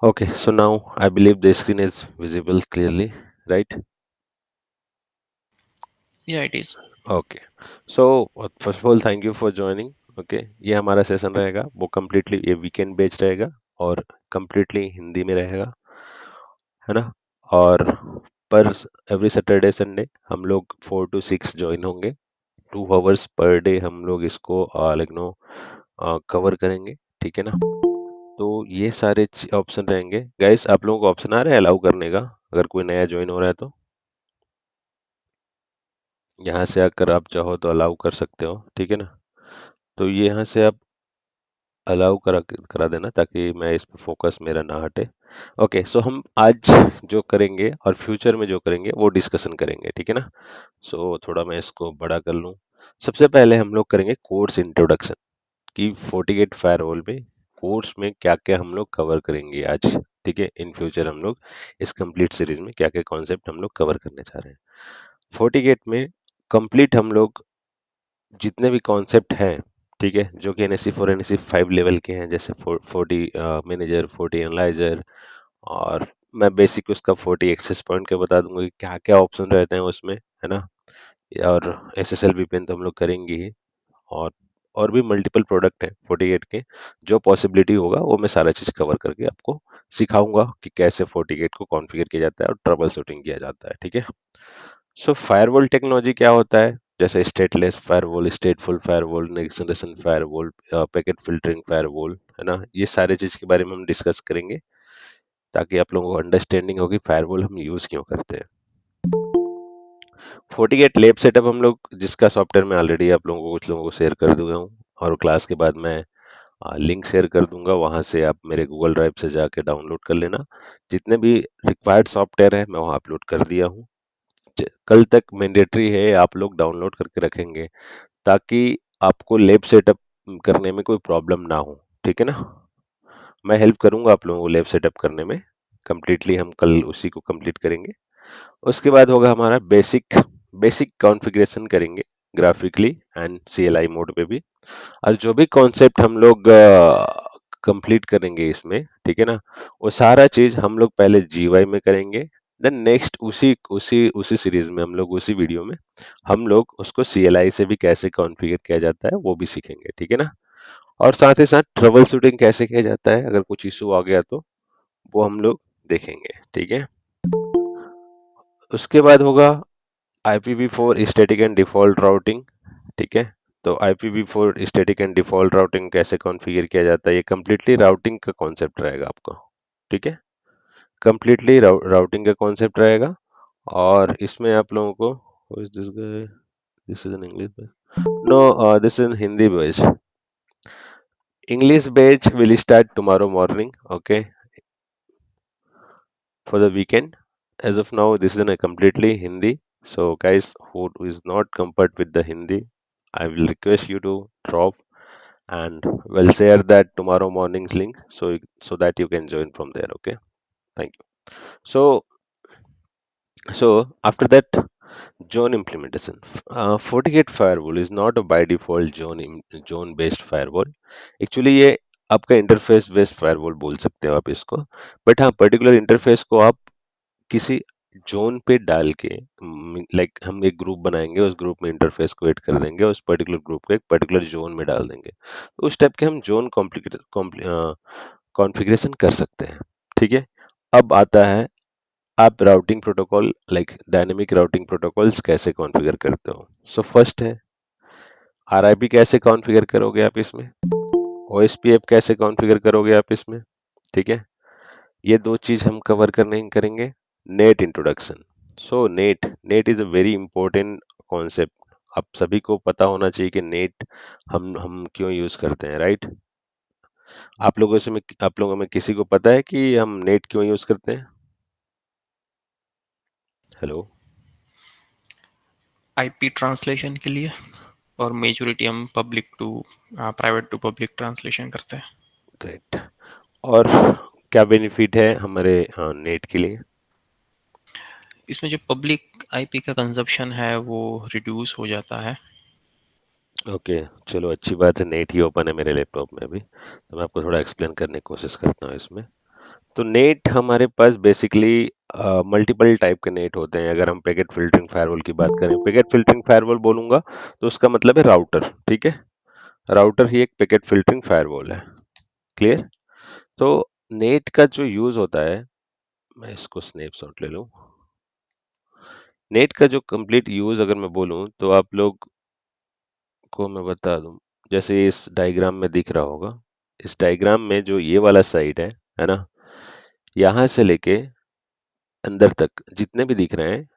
Okay, so now I believe the screen is visible clearly, right? Yeah, it is. Okay, so first of all, thank you for joining. Okay, ये हमारा session रहेगा वो completely ये weekend based रहेगा और completely Hindi में रहेगा, है ना? और पर एवरी सैटरडे संडे हम लोग 4 to 6 ज्वाइन होंगे। 2 hours पर डे हम लोग इसको लाइक नो कवर करेंगे, ठीक है ना? तो ये सारे ऑप्शन रहेंगे। गाइस, आप लोगों को ऑप्शन आ रहा है अलाउ करने का, अगर कोई नया ज्वाइन हो रहा है तो यहाँ से आकर आप चाहो तो अलाउ कर सकते हो, ठीक है ना? तो ये यहाँ से आप अलाउ करा देना ताकि मैं इस पे फोकस मेरा ना हटे। ओके, सो हम आज जो करेंगे और फ्यूचर में जो करेंगे वो डिस्कशन करेंगे, ठीक है ना? सो थोड़ा मैं इसको बड़ा कर लूँ। सबसे पहले हम लोग करेंगे कोर्स इंट्रोडक्शन कि FortiGate फायरवॉल में कोर्स में क्या क्या हम लोग कवर करेंगे आज, ठीक है? इन फ्यूचर हम लोग इस कंप्लीट सीरीज में क्या क्या कॉन्सेप्ट हम लोग कवर करने जा रहे हैं। FortiGate में कंप्लीट हम लोग जितने भी कॉन्सेप्ट हैं, ठीक है, जो कि NSE 4 NSE 5 लेवल के हैं, जैसे 40 मैनेजर, 40 एनालाइजर, और मैं बेसिक उसका 40 एक्सेस पॉइंट का बता दूंगा कि क्या क्या ऑप्शन रहते हैं उसमें, है ना? और SSL VPN तो हम लोग करेंगे ही, और और भी मल्टीपल प्रोडक्ट हैं 48 के। जो पॉसिबिलिटी होगा वो मैं सारा चीज़ कवर करके आपको सिखाऊंगा कि कैसे 48 को कॉन्फ़िगर किया जाता है और ट्रबल शूटिंग किया जाता है, ठीक है? सो फायरवॉल टेक्नोलॉजी क्या होता है? जैसे stateless firewall, stateful firewall, next generation firewall, packet filtering firewall, है ना? ये सारे चीज़ के बारे में हम डिस्कस करेंगे ताकि आप लोगों को अंडरस्टैंडिंग होगी फायरवॉल हम यूज़ क्यों करते हैं। 48 लैब सेटअप हम लोग जिसका सॉफ्टवेयर मैं ऑलरेडी आप लोगों को कुछ लोगों को शेयर कर दूंगा हूँ, और क्लास के बाद मैं लिंक शेयर कर दूंगा, वहां से आप मेरे गूगल ड्राइव से जाके डाउनलोड कर लेना। जितने भी रिक्वायर्ड सॉफ्टवेयर है मैं वहाँ अपलोड कर दिया हूँ। कल तक मैंडेटरी है, आप लोग डाउनलोड करके रखेंगे ताकि आपको लैब सेटअप करने में कोई प्रॉब्लम ना हो, ठीक है ना? मैं हेल्प करूंगा आप लोगों को लैब सेटअप करने में। कंप्लीटली हम कल उसी को कंप्लीट करेंगे। उसके बाद होगा हमारा बेसिक बेसिक कॉन्फ़िगरेशन करेंगे, ग्राफिकली एंड CLI मोड पे भी। और जो भी कॉन्सेप्ट हम लोग कंप्लीट करेंगे इसमें, ठीक है ना, वो सारा चीज हम लोग पहले GUI में करेंगे। देन नेक्स्ट उसी उसी उसी सीरीज में हम लोग उसी वीडियो में हम लोग उसको CLI से भी कैसे कॉन्फ़िगर किया जाता है वो भी सीखेंगे, ठीक है ना? और साथ ही साथ ट्रबल शूटिंग कैसे किया जाता है अगर कुछ इशू आ गया तो वो हम लोग देखेंगे, ठीक है? उसके बाद होगा IPv4 static and default routing, ठीक है? तो IPv4 static and default routing कैसे कॉन्फ़िगर किया जाता है, ये कम्प्लीटली राउटिंग का कॉन्सेप्ट रहेगा आपको, ठीक है? कम्प्लीटली राउटिंग का कॉन्सेप्ट रहेगा। और इसमें आप लोगों को this is in English no, this is in Hindi batch. English batch will start tomorrow morning, okay, for the weekend. As of now, this is in a completely Hindi. So, guys who is not comfort with the Hindi, I will request you to drop and we'll share that tomorrow morning's link so that you can join from there. Okay, thank you. So, after that, zone implementation. 48 firewall is not a by default zone based firewall. Actually, ये आपका interface based firewall बोल सकते हो आप इसको। But हाँ, particular interface को आप किसी जोन पे डाल के, लाइक हम एक ग्रुप बनाएंगे, उस ग्रुप में इंटरफेस को ऐड कर देंगे, उस पर्टिकुलर ग्रुप को एक पर्टिकुलर जोन में डाल देंगे, तो उस टाइप के हम जोन कॉन्फ़िगरेशन कर सकते हैं, ठीक है? अब आता है आप routing protocol, like dynamic routing protocols कैसे कॉन्फ़िगर करते हो। सो फर्स्ट है RIP कैसे कॉन्फ़िगर करोगे आप इसमें, OSPF कैसे कॉन्फ़िगर करोगे आप इसमें, ठीक है? ये दो चीज हम कवर करने करेंगे। Net introduction. So net is a very important concept. आप सभी को पता होना चाहिए कि नेट हम क्यों यूज करते हैं, राइट? आप लोगों में किसी को पता है कि हम नेट क्यों यूज करते हैं? हेलो। आईपी ट्रांसलेशन के लिए, और मेजोरिटी हम public to private to public translation करते हैं। ग्रेट। और क्या बेनिफिट है हमारे नेट के लिए? इसमें जो पब्लिक आईपी का कंजप्शन है वो रिड्यूस हो जाता है। ओके, चलो अच्छी बात है, नेट ही ओपन है मेरे लैपटॉप में भी, तो मैं आपको थोड़ा एक्सप्लेन करने की कोशिश करता हूँ इसमें। तो नेट हमारे पास बेसिकली मल्टीपल टाइप के नेट होते हैं। अगर हम पैकेट फिल्टरिंग फायरवॉल की बात करें, पैकेट फिल्टरिंग फायरवॉल बोलूंगा तो उसका मतलब है राउटर, ठीक है। राउटर ही एक पैकेट फिल्टरिंग फायरवॉल है। क्लियर? तो नेट का जो यूज होता है, मैं इसको स्नैपशॉट ले लूं। नेट का जो कंप्लीट यूज अगर मैं बोलूं तो आप लोग को मैं बता दूं, जैसे इस डायग्राम में दिख रहा होगा, इस डायग्राम में जो ये वाला साइड है ना, यहां से लेके अंदर तक जितने भी दिख रहे हैं,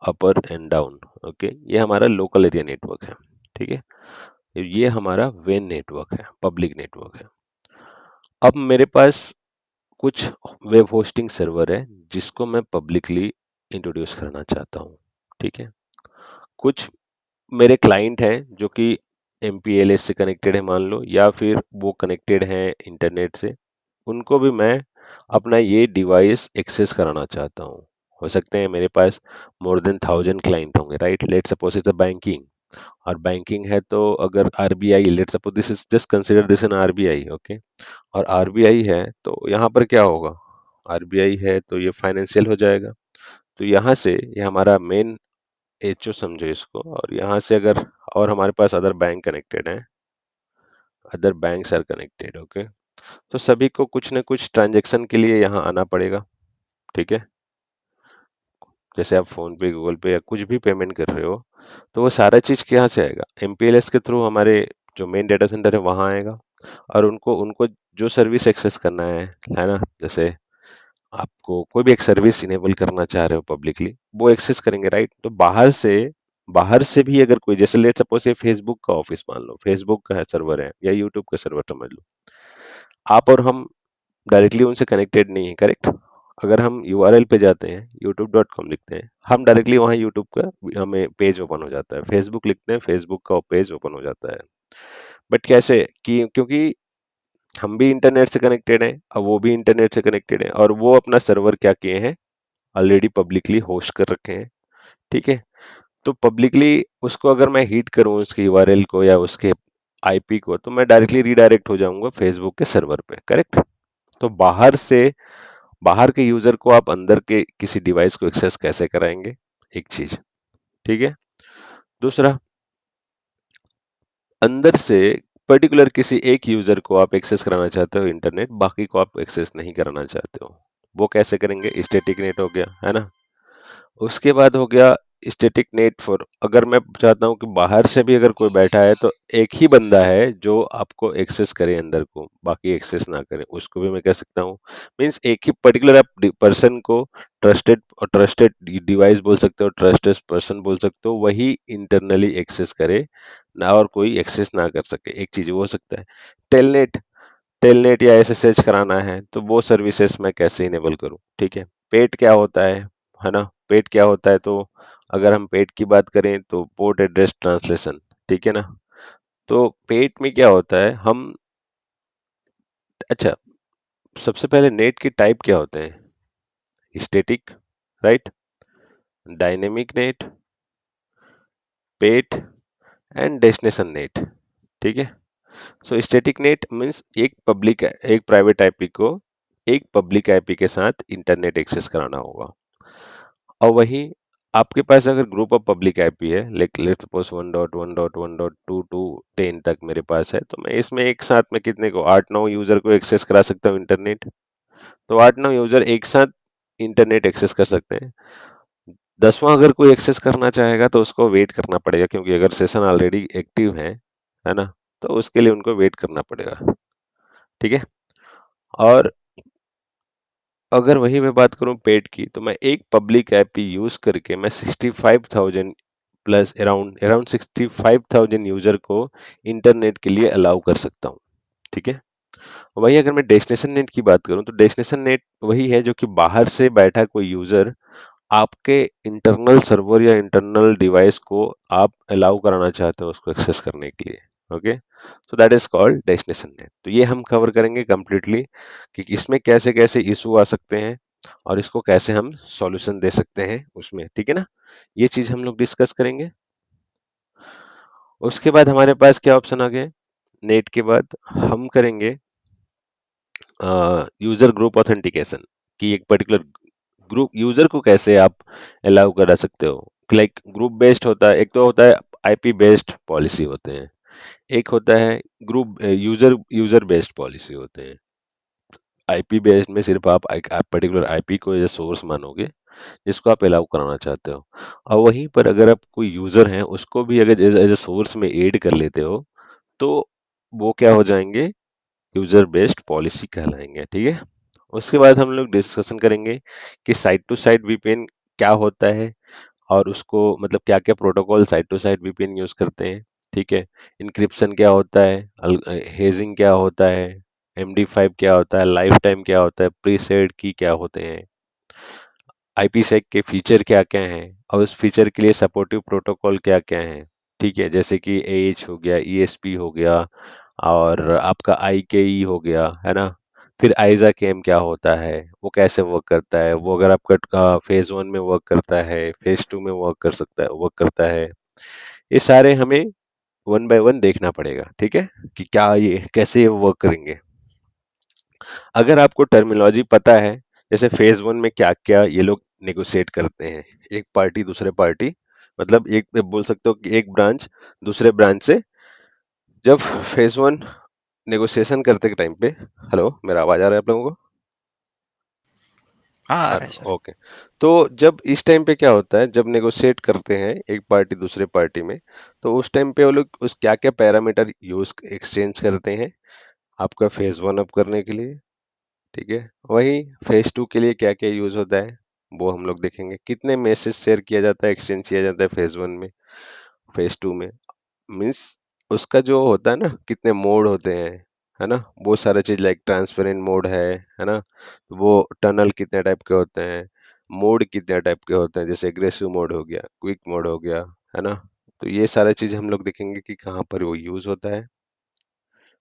अपर एंड डाउन, ओके, ये हमारा लोकल एरिया नेटवर्क है, ठीक है। ये हमारा वेन नेटवर्क है, पब्लिक नेटवर्क है। अब मेरे पास कुछ वेब होस्टिंग सर्वर है जिसको मैं पब्लिकली इंट्रोड्यूस करना चाहता हूँ, ठीक है। कुछ मेरे क्लाइंट हैं जो कि MPLS से कनेक्टेड है मान लो, या फिर वो कनेक्टेड हैं इंटरनेट से, उनको भी मैं अपना ये डिवाइस एक्सेस कराना चाहता हूँ। हो सकते हैं मेरे पास मोर देन 1000 क्लाइंट होंगे, right. Let suppose it's a banking, और बैंकिंग है तो अगर RBI, let suppose this is, just consider this an RBI, okay. और RBI है तो यहाँ पर क्या होगा, RBI है तो ये फाइनेंशियल हो जाएगा। तो यहाँ से ये हमारा मेन HO समझो इसको, और यहाँ से अगर, और हमारे पास अदर बैंक कनेक्टेड हैं, other banks are connected, okay. तो सभी को कुछ ना कुछ ट्रांजैक्शन के लिए यहाँ आना पड़ेगा, ठीक है। जैसे आप फोन पे, गूगल पे या कुछ भी पेमेंट कर रहे हो, तो वो सारा चीज कहाँ से आएगा, MPLS के थ्रू हमारे जो मेन डेटा सेंटर है वहां आएगा। और उनको उनको जो सर्विस एक्सेस करना है ना, जैसे आपको कोई भी एक सर्विस इनेबल करना चाह रहे हो पब्लिकली, वो एक्सेस करेंगे, राइट। तो बाहर से भी अगर कोई, जैसे लेट सपोज ये फेसबुक का ऑफिस मान लो, फेसबुक का है सर्वर है, या यूट्यूब का सर्वर समझ लो, आप और हम डायरेक्टली उनसे कनेक्टेड नहीं है, करेक्ट। अगर हम URL पे जाते हैं, youtube.com लिखते हैं, हम डायरेक्टली वहाँ यूट्यूब का हमें पेज ओपन हो जाता है, फेसबुक लिखते हैं, फेसबुक का पेज ओपन हो जाता है। बट कैसे कि क्योंकि हम भी इंटरनेट से कनेक्टेड हैं, अब वो भी इंटरनेट से कनेक्टेड है, और वो अपना सर्वर क्या किए हैं, ऑलरेडी पब्लिकली होस्ट कर रखे हैं, ठीक है। तो पब्लिकली उसको अगर मैं हीट करूं, उसके URL को या उसके IP को, तो मैं डायरेक्टली रीडायरेक्ट हो जाऊंगा फेसबुक के सर्वर पे, करेक्ट। तो बाहर के यूजर को आप अंदर के किसी डिवाइस को एक्सेस कैसे कराएंगे, एक चीज, ठीक है। दूसरा, अंदर से पर्टिकुलर किसी एक यूजर को आप एक्सेस कराना चाहते हो इंटरनेट, बाकी को आप एक्सेस नहीं कराना चाहते हो, वो कैसे करेंगे, स्टैटिक नेट हो गया, है ना। उसके बाद हो गया स्टैटिक नेट फॉर, अगर मैं चाहता हूं कि बाहर से भी अगर कोई बैठा है तो एक ही बंदा है जो आपको एक्सेस करे अंदर को, बाकी एक्सेस ना करे, उसको भी मैं कह सकता हूँ। मीन्स एक ही पर्टिकुलर आप पर्सन को ट्रस्टेड डिवाइस बोल सकते हो, ट्रस्टेड पर्सन बोल सकते हो, वही इंटरनली एक्सेस करे ना, और कोई एक्सेस ना कर सके, एक चीज वो हो सकता है। टेलनेट टेलनेट या SSH कराना है तो वो सर्विसेज मैं कैसे इनेबल करूं, ठीक है। पेट क्या होता है ना, पेट क्या होता है, तो अगर हम पेट की बात करें तो पोर्ट एड्रेस ट्रांसलेशन, ठीक है ना। तो पेट में क्या होता है, हम, अच्छा, सबसे पहले नेट की टाइप क्या होते हैं, static, right, dynamic net, pet and destination net, ठीक है। सो स्टैटिक नेट मीन्स एक प्राइवेट आईपी को एक पब्लिक आईपी के साथ इंटरनेट एक्सेस कराना होगा। और वहीं आपके पास अगर ग्रुप ऑफ पब्लिक आईपी है, लाइक लेट्स सपोज 1.1.1.2 टू 10 तक मेरे पास है, तो मैं इसमें एक साथ में कितने को, 8-9 यूजर को एक्सेस करा सकता हूँ इंटरनेट। तो 8-9 यूजर एक साथ इंटरनेट एक्सेस कर सकते हैं। 10वां अगर कोई एक्सेस करना चाहेगा तो उसको वेट करना पड़ेगा, क्योंकि अगर सेशन ऑलरेडी एक्टिव है ना, तो उसके लिए उनको वेट करना पड़ेगा, ठीक है। और अगर वही मैं बात करूं पेड की, तो मैं एक पब्लिक आईपी यूज करके मैं 65,000 प्लस अराउंड अराउंड 65,000 यूजर को इंटरनेट के लिए अलाउ कर सकता हूं, ठीक है। वही अगर मैं डेस्टिनेशन नेट की बात करूं, तो डेस्टिनेशन नेट वही है जो कि बाहर से बैठा कोई यूजर आपके इंटरनल सर्वर या इंटरनल डिवाइस को आप अलाउ कराना चाहते हो उसको एक्सेस करने के लिए, okay. So that is called destination net. तो ये हम कवर करेंगे कंप्लीटली कि इसमें कैसे कैसे इशू आ सकते हैं और इसको कैसे हम सॉल्यूशन दे सकते हैं उसमें, ठीक है ना। ये चीज हम लोग डिस्कस करेंगे। उसके बाद हमारे पास क्या ऑप्शन आ गए, नेट के बाद हम करेंगे यूजर ग्रुप ऑथेंटिकेशन, कि एक पर्टिकुलर ग्रुप यूजर को कैसे आप अलाउ करा सकते हो। लाइक ग्रुप बेस्ड होता है, एक तो होता है आईपी बेस्ड पॉलिसी होते हैं, एक होता है group user user based policy होते हैं। आईपी बेस्ड में सिर्फ आप पर्टिकुलर आईपी को एज सोर्स मानोगे जिसको आप अलाउ कराना चाहते हो, और वहीं पर अगर आप कोई यूजर है उसको भी अगर एज ए सोर्स में ऐड कर लेते हो तो वो क्या हो जाएंगे, यूजर बेस्ड पॉलिसी कहलाएंगे। ठीक है, उसके बाद हम लोग डिस्कशन करेंगे कि साइट टू साइट वीपीएन क्या होता है, और उसको मतलब क्या क्या protocol site to site VPN use करते हैं। ठीक है, इंक्रिप्शन क्या होता है, हेजिंग क्या होता है, एमडी5 क्या होता है, लाइफ टाइम क्या होता है, प्रीसेड की क्या होते हैं, आईपीसेक के फीचर क्या क्या हैं, और उस फीचर के लिए सपोर्टिव प्रोटोकॉल क्या क्या हैं। ठीक है, जैसे कि एएच हो गया, ईएसपी हो गया, और आपका आईकेई हो गया, है ना। फिर आइजा केम क्या होता है, वो कैसे वर्क करता है, वो अगर आपका फेज 1 में वर्क करता है, फेज 2 में वर्क कर सकता है, वर्क करता है, ये सारे हमें वन बाय वन देखना पड़ेगा। ठीक है, कि क्या ये कैसे ये वर्क करेंगे। अगर आपको टर्मिनोलॉजी पता है, जैसे फेज 1 में क्या क्या ये लोग नेगोशिएट करते हैं, एक पार्टी दूसरे पार्टी, मतलब एक बोल सकते हो कि एक ब्रांच दूसरे ब्रांच से जब फेज 1 नेगोशिएशन करते के टाइम पे, हेलो मेरा आवाज आ रहा है आप लोगों को? हाँ आ आ रहा है रहा, सर। ओके। तो जब इस टाइम पे क्या होता है, जब नेगोशिएट करते हैं एक पार्टी दूसरे पार्टी में, तो उस टाइम पे वो लोग उस क्या क्या पैरामीटर यूज एक्सचेंज करते हैं आपका फेज 1 अप करने के लिए। ठीक है, वही फेज 2 के लिए क्या क्या यूज होता है वो हम लोग देखेंगे, कितने मैसेज शेयर किया जाता है, एक्सचेंज किया जाता है फेज 1 में, फेज 2 में, मीन्स उसका जो होता है ना, कितने मोड होते हैं, है ना, वो सारा चीज, लाइक ट्रांसपेरेंट मोड है ना, वो टनल कितने टाइप के होते हैं, मोड कितने टाइप के होते हैं, जैसे एग्रेसिव मोड हो गया, क्विक मोड हो गया, है ना। तो ये सारा चीज हम लोग देखेंगे कि कहाँ पर वो यूज होता है।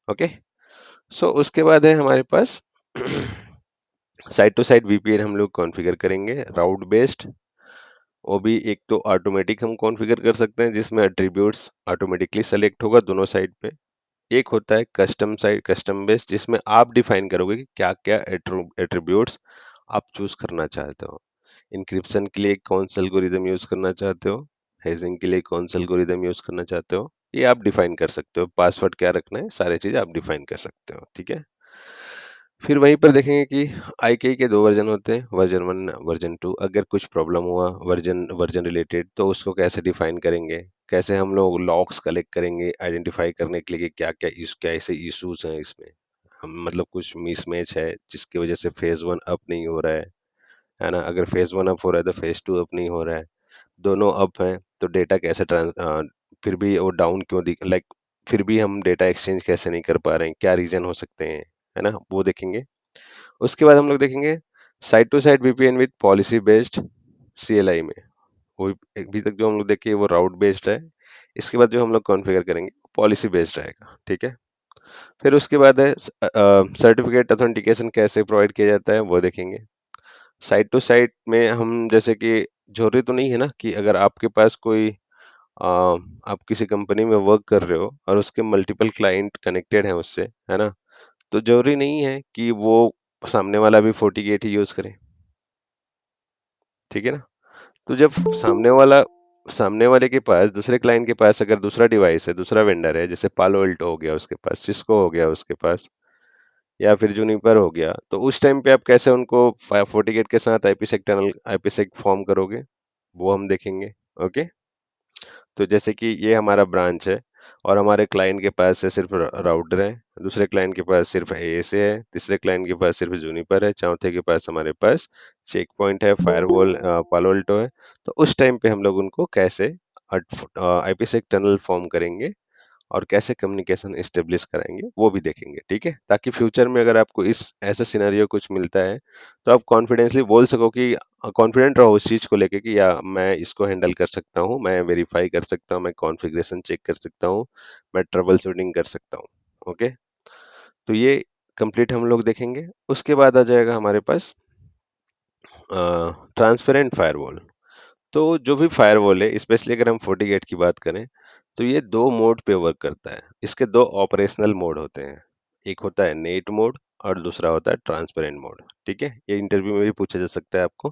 ओके, सो उसके बाद है हमारे पास साइड टू साइड वीपीएन हम लोग कॉन्फ़िगर करेंगे राउट बेस्ड। वो भी एक तो ऑटोमेटिक हम कॉन्फ़िगर कर सकते हैं जिसमें एट्रीब्यूट्स ऑटोमेटिकली सेलेक्ट होगा दोनों साइड पे। एक होता है कस्टम साइड, कस्टम बेस्ड, जिसमें आप डिफाइन करोगे कि क्या क्या एट्रीब्यूट्स आप चूज करना चाहते हो। इंक्रिप्शन के लिए कौन सा एल्गोरिदम यूज करना चाहते हो, हेजिंग के लिए कौन सा एल्गोरिदम यूज करना चाहते हो, ये आप डिफाइन कर सकते हो। पासवर्ड क्या रखना है, सारे चीज आप डिफाइन कर सकते हो। ठीक है, फिर वहीं पर देखेंगे कि आईके के दो वर्जन होते हैं, वर्जन 1 वर्जन 2। अगर कुछ प्रॉब्लम हुआ वर्जन वर्जन रिलेटेड तो उसको कैसे डिफाइन करेंगे, कैसे हम लोग लॉग्स कलेक्ट करेंगे आइडेंटिफाई करने के लिए कि क्या क्या क्या ऐसे इश्यूज हैं इसमें, हम मतलब कुछ मिसमैच है जिसकी वजह से फेज 1 अप नहीं हो रहा है ना। अगर फेज 1 अप हो रहा है तो फेज 2 अप नहीं हो रहा है, दोनों अप हैं तो डेटा कैसे फिर भी वो डाउन क्यों दिख, लाइक फिर भी हम डेटा एक्सचेंज कैसे नहीं कर पा रहे हैं, क्या रीजन हो सकते हैं, है ना, वो देखेंगे। उसके बाद हम लोग देखेंगे side to side VPN with policy based CLI में। वो अभी तक जो हम लोग देखे वो राउट बेस्ड है, इसके बाद जो हम लोग कॉन्फ़िगर करेंगे पॉलिसी बेस्ड रहेगा। ठीक है, फिर उसके बाद है सर्टिफिकेट ऑथेंटिकेशन कैसे प्रोवाइड किया जाता है वो देखेंगे। साइड टू साइड में हम जैसे कि जरूरी तो नहीं है ना कि अगर आपके पास कोई आप किसी कंपनी में वर्क कर रहे हो और उसके मल्टीपल क्लाइंट कनेक्टेड हैं उससे, है ना, तो जरूरी नहीं है कि वो सामने वाला भी FortiGate ही यूज करे। ठीक है ना, तो जब सामने वाले के पास, दूसरे क्लाइंट के पास अगर दूसरा डिवाइस है, दूसरा वेंडर है, जैसे पालो अल्टो हो गया उसके पास, सिस्को हो गया उसके पास, या फिर जूनिपर हो गया, तो उस टाइम पे आप कैसे उनको FortiGate के साथ आईपीसेक टनल आईपीसेक फॉर्म करोगे वो हम देखेंगे। ओके, तो जैसे कि ये हमारा ब्रांच है और हमारे क्लाइंट के पास से सिर्फ राउटर है, दूसरे क्लाइंट के पास सिर्फ एएसए है, तीसरे क्लाइंट के पास सिर्फ जूनिपर है, चौथे के पास हमारे पास चेक पॉइंट है, फायरवॉल पालो अल्टो है। तो उस टाइम पे हम लोग उनको कैसे आईपीसेक टनल फॉर्म करेंगे और कैसे कम्युनिकेशन एस्टेब्लिश कराएंगे वो भी देखेंगे। ठीक है, ताकि फ्यूचर में अगर आपको इस ऐसा सिनेरियो कुछ मिलता है तो आप कॉन्फिडेंसली बोल सको कि कॉन्फिडेंट रहो उस चीज को लेके कि या मैं इसको हैंडल कर सकता हूँ, मैं वेरीफाई कर सकता हूँ, मैं कॉन्फ़िगरेशन चेक कर सकता हूँ, मैं ट्रबल शूटिंग कर सकता हूँ। ओके, तो ये कंप्लीट हम लोग देखेंगे। उसके बाद आ जाएगा हमारे पास ट्रांसपेरेंट फायरवॉल। तो जो भी फायरवॉल है, स्पेशली अगर हम FortiGate की बात करें, तो ये दो मोड पे वर्क करता है। इसके दो ऑपरेशनल मोड होते हैं, एक होता है नेट मोड और दूसरा होता है ट्रांसपेरेंट मोड। ठीक है, ये इंटरव्यू में भी पूछा जा सकता है आपको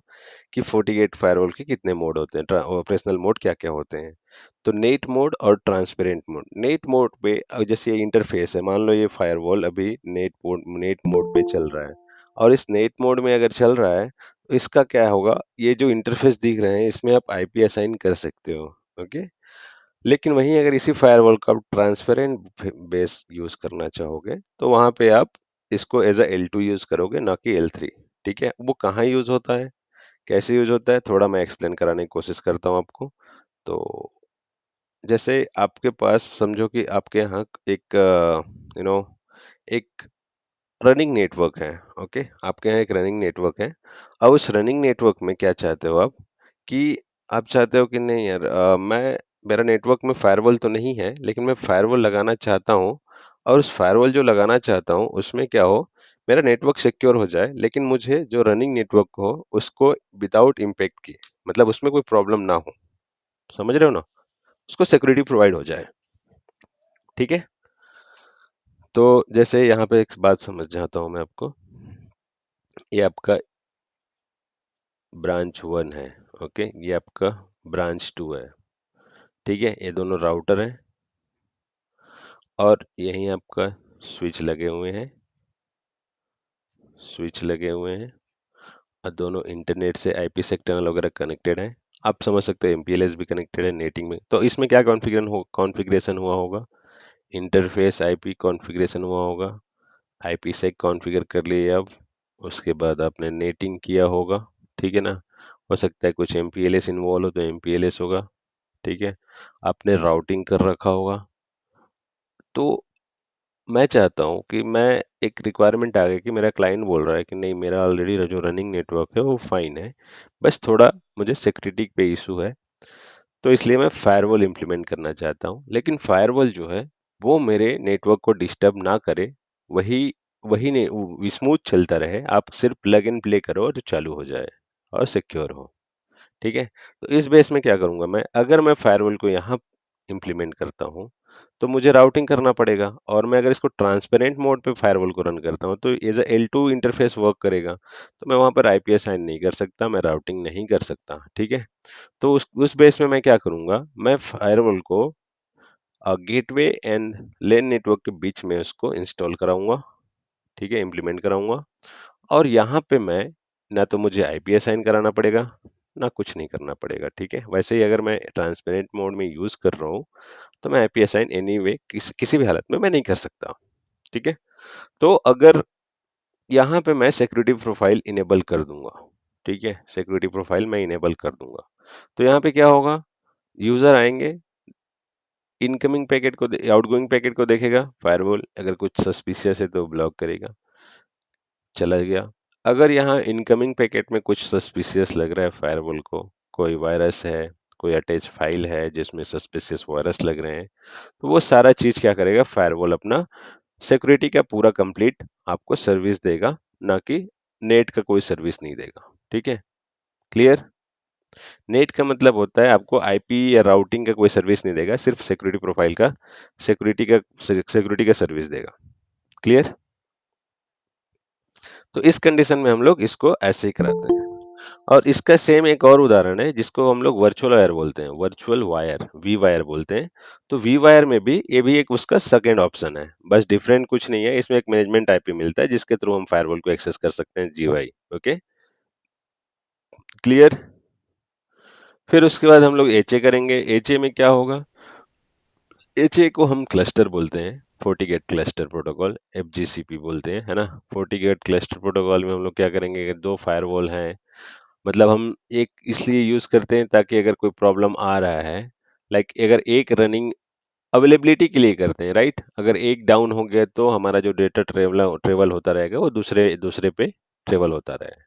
कि FortiGate फायरवॉल के कितने मोड होते हैं, ऑपरेशनल मोड क्या क्या होते हैं। तो नेट मोड और ट्रांसपेरेंट मोड। नेट मोड पे जैसे ये इंटरफेस है, मान लो ये फायरवॉल अभी नेट मोड पे चल रहा है, और इस नेट मोड में अगर चल रहा है तो इसका क्या होगा, ये जो इंटरफेस दिख रहे हैं इसमें आप आईपी असाइन कर सकते हो। ओके, लेकिन वहीं अगर इसी फायरवॉल का आप ट्रांसपेरेंट बेस यूज करना चाहोगे तो वहां पे आप इसको एज अ L2 यूज करोगे, ना कि L3। ठीक है, वो कहाँ यूज होता है, कैसे यूज होता है, थोड़ा मैं एक्सप्लेन कराने की कोशिश करता हूँ आपको। तो जैसे आपके पास समझो कि आपके यहाँ एक यू नो एक रनिंग नेटवर्क है। ओके, आपके यहाँ एक रनिंग नेटवर्क है। अब उस रनिंग नेटवर्क में क्या चाहते हो आप, कि आप चाहते हो कि नहीं यार, मेरा नेटवर्क में फायरवॉल तो नहीं है लेकिन मैं फायरवॉल लगाना चाहता हूँ, और उस फायरवॉल जो लगाना चाहता हूँ उसमें क्या हो, मेरा नेटवर्क सिक्योर हो जाए लेकिन मुझे जो रनिंग नेटवर्क हो उसको विदाउट इम्पेक्ट किए, मतलब उसमें कोई प्रॉब्लम ना हो। समझ रहे हो ना, उसको सिक्योरिटी प्रोवाइड हो जाए। ठीक है, तो जैसे यहाँ पे एक बात समझ जाता हूँ मैं आपको। ये आपका ब्रांच 1 है। ओके, ये आपका ब्रांच 2 है। ठीक है, ये दोनों राउटर हैं और यहीं आपका स्विच लगे हुए हैं, स्विच लगे हुए हैं, और दोनों इंटरनेट से आईपी सेक्टर वगैरह कनेक्टेड हैं। आप समझ सकते हो एमपीएलएस भी कनेक्टेड है नेटिंग में। तो इसमें क्या कॉन्फ़िगरेशन हुआ होगा, इंटरफेस आईपी कॉन्फ़िगरेशन हुआ होगा, आईपी सेक कॉन्फ़िगर कर लिए अब, उसके बाद आपने नेटिंग किया होगा। ठीक है ना, हो सकता है कुछ एमपीएलएस इन्वॉल्व हो तो एमपीएलएस होगा। ठीक है, आपने राउटिंग कर रखा होगा। तो मैं चाहता हूँ कि मैं एक रिक्वायरमेंट आ गई कि मेरा क्लाइंट बोल रहा है कि नहीं, मेरा ऑलरेडी जो रनिंग नेटवर्क है वो फाइन है, बस थोड़ा मुझे सिक्योरिटी पे इशू है, तो इसलिए मैं फायरवॉल इंप्लीमेंट करना चाहता हूँ। लेकिन फायरवॉल जो है वो मेरे नेटवर्क को डिस्टर्ब ना करे, वही वही ने स्मूथ चलता रहे, आप सिर्फ प्लग एंड प्ले करो और चालू हो जाए और सिक्योर हो। ठीक है, तो इस बेस में क्या करूंगा मैं, अगर मैं फायरवॉल को यहाँ इम्प्लीमेंट करता हूँ तो मुझे राउटिंग करना पड़ेगा, और मैं अगर इसको ट्रांसपेरेंट मोड पे फायरवॉल को रन करता हूँ तो as a L2 interface work करेगा, तो मैं वहां पर आईपी असाइन नहीं कर सकता, मैं राउटिंग नहीं कर सकता। ठीक है, तो उस बेस में मैं क्या करूंगा, मैं फायरवॉल को गेटवे एंड लेन नेटवर्क के बीच में उसको इंस्टॉल कराऊंगा। ठीक है, इम्प्लीमेंट कराऊंगा, और यहाँ पे मैं ना तो मुझे आईपी असाइन कराना पड़ेगा, ना कुछ नहीं करना पड़ेगा। ठीक है, वैसे ही अगर मैं ट्रांसपेरेंट मोड में यूज कर रहा हूँ तो मैं आईपी असाइन एनीवे किसी भी हालत में मैं नहीं कर सकता। ठीक है, तो अगर यहाँ पे मैं सिक्योरिटी प्रोफाइल इनेबल कर दूंगा, ठीक है, सिक्योरिटी प्रोफाइल मैं इनेबल कर दूंगा, तो यहाँ पे क्या होगा, यूजर आएंगे, इनकमिंग पैकेट को आउटगोइंग पैकेट को देखेगा, फायरवॉल अगर कुछ सस्पिशियस है तो ब्लॉक करेगा, चला गया। अगर यहाँ इनकमिंग पैकेट में कुछ सस्पिशियस लग रहा है फायरवॉल को, कोई वायरस है, कोई अटैच फाइल है जिसमें सस्पिशियस वायरस लग रहे हैं, तो वो सारा चीज क्या करेगा, फायरवॉल अपना सिक्योरिटी का पूरा कंप्लीट आपको सर्विस देगा, ना कि नेट का कोई सर्विस नहीं देगा। ठीक है, क्लियर। नेट का मतलब होता है आपको आईपी या राउटिंग का कोई सर्विस नहीं देगा, सिर्फ सिक्योरिटी प्रोफाइल का सिक्योरिटी का सर्विस देगा। क्लियर। तो इस कंडीशन में हम लोग इसको ऐसे ही कराते हैं। और इसका सेम एक और उदाहरण है जिसको हम लोग वर्चुअल वायर बोलते हैं, वर्चुअल वायर, वी वायर बोलते हैं। तो वी वायर में भी ये भी एक उसका सेकेंड ऑप्शन है, बस डिफरेंट कुछ नहीं है, इसमें एक मैनेजमेंट आईपी मिलता है जिसके थ्रू हम फायरवॉल को एक्सेस कर सकते हैं, जीवाई। Okay, clear. फिर उसके बाद हम लोग एचए करेंगे। एचए में क्या होगा, एचए को हम क्लस्टर बोलते हैं, फोर्टिगेट क्लस्टर प्रोटोकॉल, एफजीसीपी बोलते हैं, है ना। फोर्टिगेट क्लस्टर प्रोटोकॉल में हम लोग क्या करेंगे, अगर दो फायरवॉल हैं, मतलब हम एक इसलिए यूज करते हैं ताकि अगर कोई प्रॉब्लम आ रहा है, लाइक अगर एक रनिंग अवेलेबिलिटी के लिए करते हैं, राइट, अगर एक डाउन हो गया तो हमारा जो डेटा ट्रेवल ट्रेवल होता रहेगा वो दूसरे दूसरे पे ट्रेवल होता रहेगा।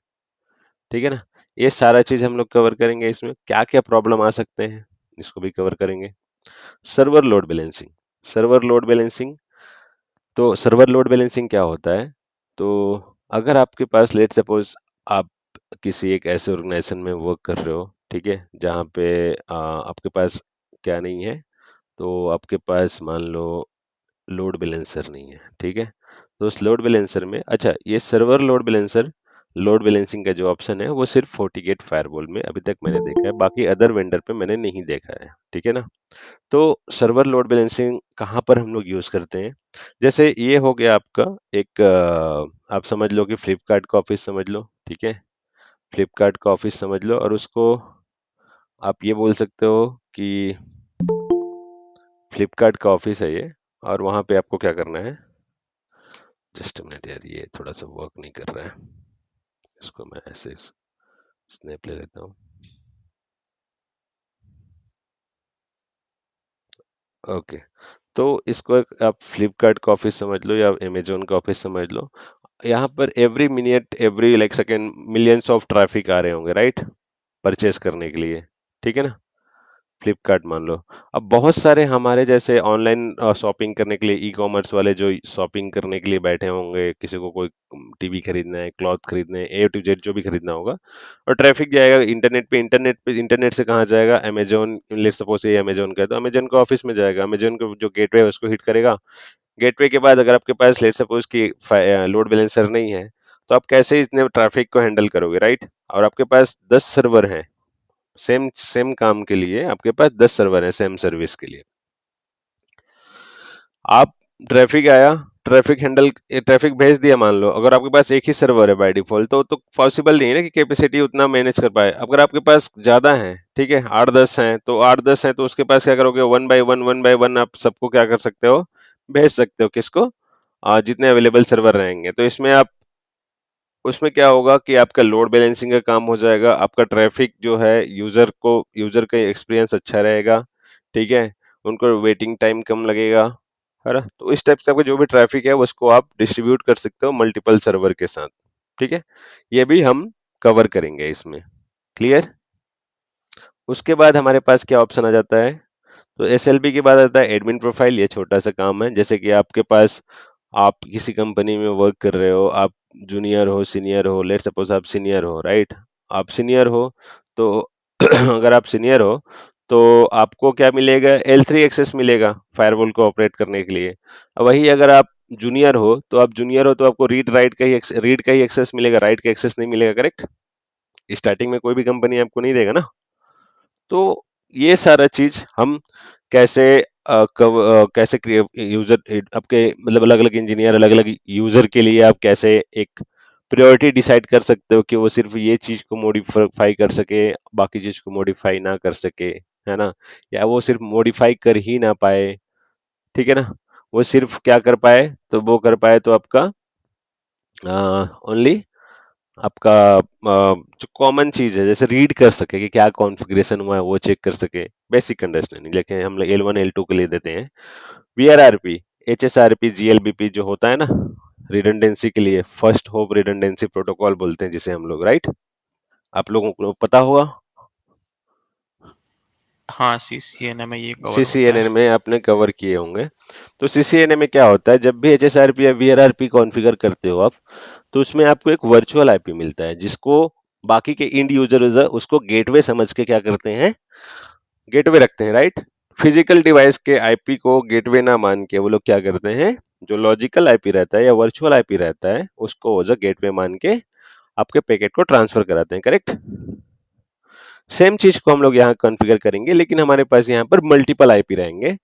ठीक है ना, ये सारा चीज हम लोग कवर करेंगे। इसमें क्या क्या प्रॉब्लम आ सकते हैं इसको भी कवर करेंगे। Server load balancing. Server load balancing, तो सर्वर लोड बैलेंसिंग क्या होता है, तो अगर आपके पास लेट सपोज आप किसी एक ऐसे ऑर्गेनाइजेशन में वर्क कर रहे हो, ठीक है, जहाँ पे आपके पास क्या नहीं है, तो आपके पास मान लो लोड बैलेंसर नहीं है। ठीक है, तो उस लोड बैलेंसर में, अच्छा ये सर्वर लोड बैलेंसिंग का जो ऑप्शन है वो सिर्फ FortiGate फायरवॉल में अभी तक मैंने देखा है, बाकी अदर वेंडर पे मैंने नहीं देखा है, ठीक है ना। तो सर्वर लोड बैलेंसिंग कहाँ पर हम लोग यूज करते हैं, जैसे ये हो गया आपका एक आप समझ लो कि फ्लिपकार्ट का ऑफिस समझ लो, ठीक है। फ्लिपकार्ट का ऑफिस समझ लो और उसको आप ये बोल सकते हो कि फ्लिपकार्ट का ऑफिस है ये, और वहां पे आपको क्या करना है, जस्ट मिनट यार, ये थोड़ा सा वर्क नहीं कर रहा है, इसको मैं ऐसे स्नैप ले लेता हूँ। ओके, तो इसको आप फ्लिपकार्ट का ऑफिस समझ लो या अमेजोन का ऑफिस समझ लो। यहाँ पर every minute every like second millions of traffic आ रहे होंगे, राइट, परचेस करने के लिए, ठीक है ना। फ्लिपकार्ट मान लो, अब बहुत सारे हमारे जैसे ऑनलाइन शॉपिंग करने के लिए ई कॉमर्स वाले जो शॉपिंग करने के लिए बैठे होंगे, किसी को कोई टीवी खरीदना है, क्लॉथ खरीदना है, A to Z जो भी खरीदना होगा, और ट्रैफिक जाएगा इंटरनेट से कहाँ जाएगा, अमेजोन, लेट्स सपोज ये अमेजोन का है तो अमेजोन का ऑफिस में जाएगा, अमेजोन का जो गेटवे है उसको हिट करेगा। गेटवे के बाद अगर आपके पास लेट्स सपोज की लोड बैलेंसर नहीं है, तो आप कैसे इतने ट्रैफिक को हैंडल करोगे, राइट। और आपके पास 10 सर्वर हैं, सेम सेम काम के लिए आपके पास 10 सर्वर है सेम सर्विस के लिए। आप ट्रैफिक आया, ट्रैफिक भेज दिया मान लो, अगर आपके पास एक ही सर्वर है बाय डिफॉल्ट तो पॉसिबल नहीं है ना कि कैपेसिटी उतना मैनेज कर पाए। अगर आपके पास ज्यादा है, ठीक है, 8-10 हैं तो उसके पास क्या करोगे, वन बाय वन आप सबको क्या कर सकते हो, भेज सकते हो, किसको, जितने अवेलेबल सर्वर रहेंगे। तो इसमें आप, उसमें क्या होगा कि आपका लोड बैलेंसिंग का काम हो जाएगा, आपका ट्रैफिक जो है यूजर का एक्सपीरियंस अच्छा रहेगा, ठीक है, उनको वेटिंग टाइम कम लगेगा, है ना। तो इस टाइप से आपका जो भी ट्रैफिक है उसको आप डिस्ट्रीब्यूट कर सकते हो मल्टीपल सर्वर के साथ, ठीक है। ये भी हम कवर करेंगे इसमें, क्लियर। उसके बाद हमारे पास क्या ऑप्शन आ जाता है, तो SLP के बाद आता है एडमिन प्रोफाइल। ये छोटा सा काम है, जैसे कि आपके पास, आप किसी कंपनी में वर्क कर रहे हो, आप जूनियर हो सीनियर हो, लेट सपोज आप सीनियर हो, राइट, आप सीनियर हो तो अगर आप सीनियर हो तो आपको क्या मिलेगा, L3 एक्सेस मिलेगा फायरवॉल को ऑपरेट करने के लिए। वही अगर आप जूनियर हो तो आपको रीड का ही एक्सेस मिलेगा, राइट का एक्सेस नहीं मिलेगा, करेक्ट। स्टार्टिंग में कोई भी कंपनी आपको नहीं देगा ना। तो ये सारा चीज हम कैसे कैसे यूजर आपके मतलब अलग अलग इंजीनियर अलग अलग यूजर के लिए आप कैसे एक प्रायोरिटी डिसाइड कर सकते हो कि वो सिर्फ ये चीज को मॉडिफाई कर सके, बाकी चीज को मॉडिफाई ना कर सके, है ना, या वो सिर्फ मॉडिफाई कर ही ना पाए, ठीक है ना, वो सिर्फ क्या कर पाए, तो वो कर पाए तो आपका ओनली आपका जो कॉमन चीज है, जैसे रीड कर सके कि क्या कॉन्फ़िगरेशन हुआ है वो चेक कर सके, बेसिक अंडरस्टैंडिंग, लेकिन हम लोग L1 L2 के लिए देते हैं। VRRP, HSRP, GLBP जो होता है ना, रिडंडेंसी के लिए फर्स्ट होप रिडंडेंसी प्रोटोकॉल बोलते हैं जिसे हम लोग, राइट, आप लोगों को पता होगा। हाँ, CCNA में ये कवर होता CCNA है। में आपने कवर किए होंगे। तो CCNA में क्या होता है, जब भी HSRP या VRRP कॉन्फ़िगर करते हो आप, तो उसमें आपको एक वर्चुअल आईपी मिलता है जिसको बाकी के इंड यूजर उसको गेटवे समझ के क्या करते हैं, गेटवे रखते हैं, राइट। फिजिकल डिवाइस के आईपी को गेटवे ना मान के वो लोग क्या करते हैं, जो लॉजिकल आईपी रहता है या वर्चुअल आईपी रहता है उसको एज अ गेटवे मान के आपके पैकेट को ट्रांसफर कराते हैं, करेक्ट। सेम चीज को हम लोग यहाँ कॉन्फ़िगर करेंगे, लेकिन हमारे पास यहाँ पर मल्टीपल आईपी रहेंगे,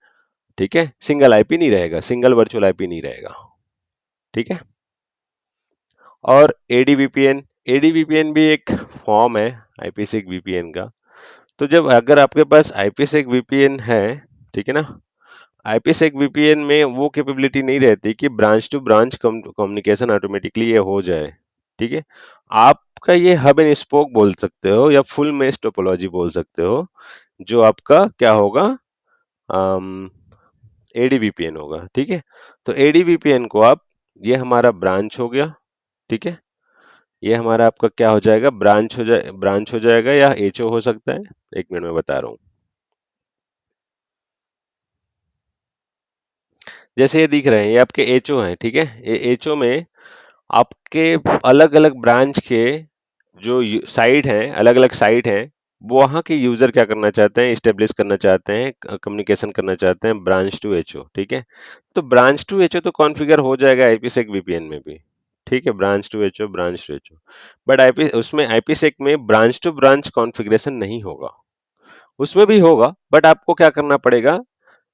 ठीक है, सिंगल आईपी नहीं रहेगा, सिंगल वर्चुअल आईपी नहीं रहेगा, ठीक है। और एडीवीपीएन भी एक फॉर्म है आईपीसेक वीपीएन का। तो जब अगर आपके पास आईपीसेक वीपीएन है, ठीक है ना, आईपीसेक वीपीएन में वो कैपेबिलिटी नहीं रहती कि branch to branch communication automatically ये हो जाए, ठीक है। आपका ये हब एंड स्पोक बोल सकते हो या फुल मेश टोपोलॉजी बोल सकते हो, जो आपका क्या होगा, एडीवीपीएन होगा, ठीक है। तो एडीवीपीएन को आप, ये हमारा ब्रांच हो गया, ठीक है, ये हमारा आपका क्या हो जाएगा, ब्रांच हो जाएगा या एचओ हो सकता है, एक मिनट में बता रहा हूँ। जैसे ये दिख रहे हैं ये आपके एचओ हैं, ठीक है, ये एचओ में आपके अलग अलग ब्रांच के जो साइट हैं, अलग अलग साइट हैं, वहाँ के यूजर क्या करना चाहते हैं, इस्टेब्लिश करना चाहते हैं, कम्युनिकेशन करना चाहते हैं ब्रांच टू एचओ, ठीक है। तो ब्रांच टू एचओ तो कॉन्फ़िगर हो जाएगा आईपीसेक वीपीएन में भी, ठीक है, branch to HO. But IP उसमें आईपीसेक में ब्रांच टू ब्रांच कॉन्फ़िगरेशन नहीं होगा। उसमें भी होगा, बट आपको क्या करना पड़ेगा,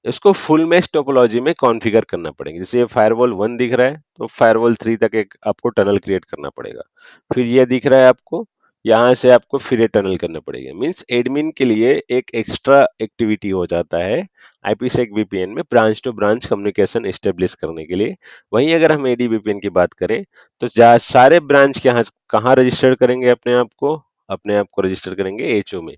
इसको फुल मेश टोपोलॉजी में कॉन्फ़िगर करना पड़ेगा। जैसे ये फायरवॉल 1 दिख रहा है, तो फायरवॉल 3 तक एक आपको टनल क्रिएट करना पड़ेगा। फिर ये दिख रहा है आपको, यहाँ से आपको फिर ये टनल करना पड़ेगा। मीन्स एडमिन के लिए एक एक्स्ट्रा एक्टिविटी हो जाता है आईपीसेक वीपीएन में branch to branch communication establish करने के लिए। वहीं अगर हम एडी वीपीएन की बात करें, तो सारे ब्रांच के यहाँ कहाँ रजिस्टर करेंगे अपने आप को रजिस्टर करेंगे एचओ में।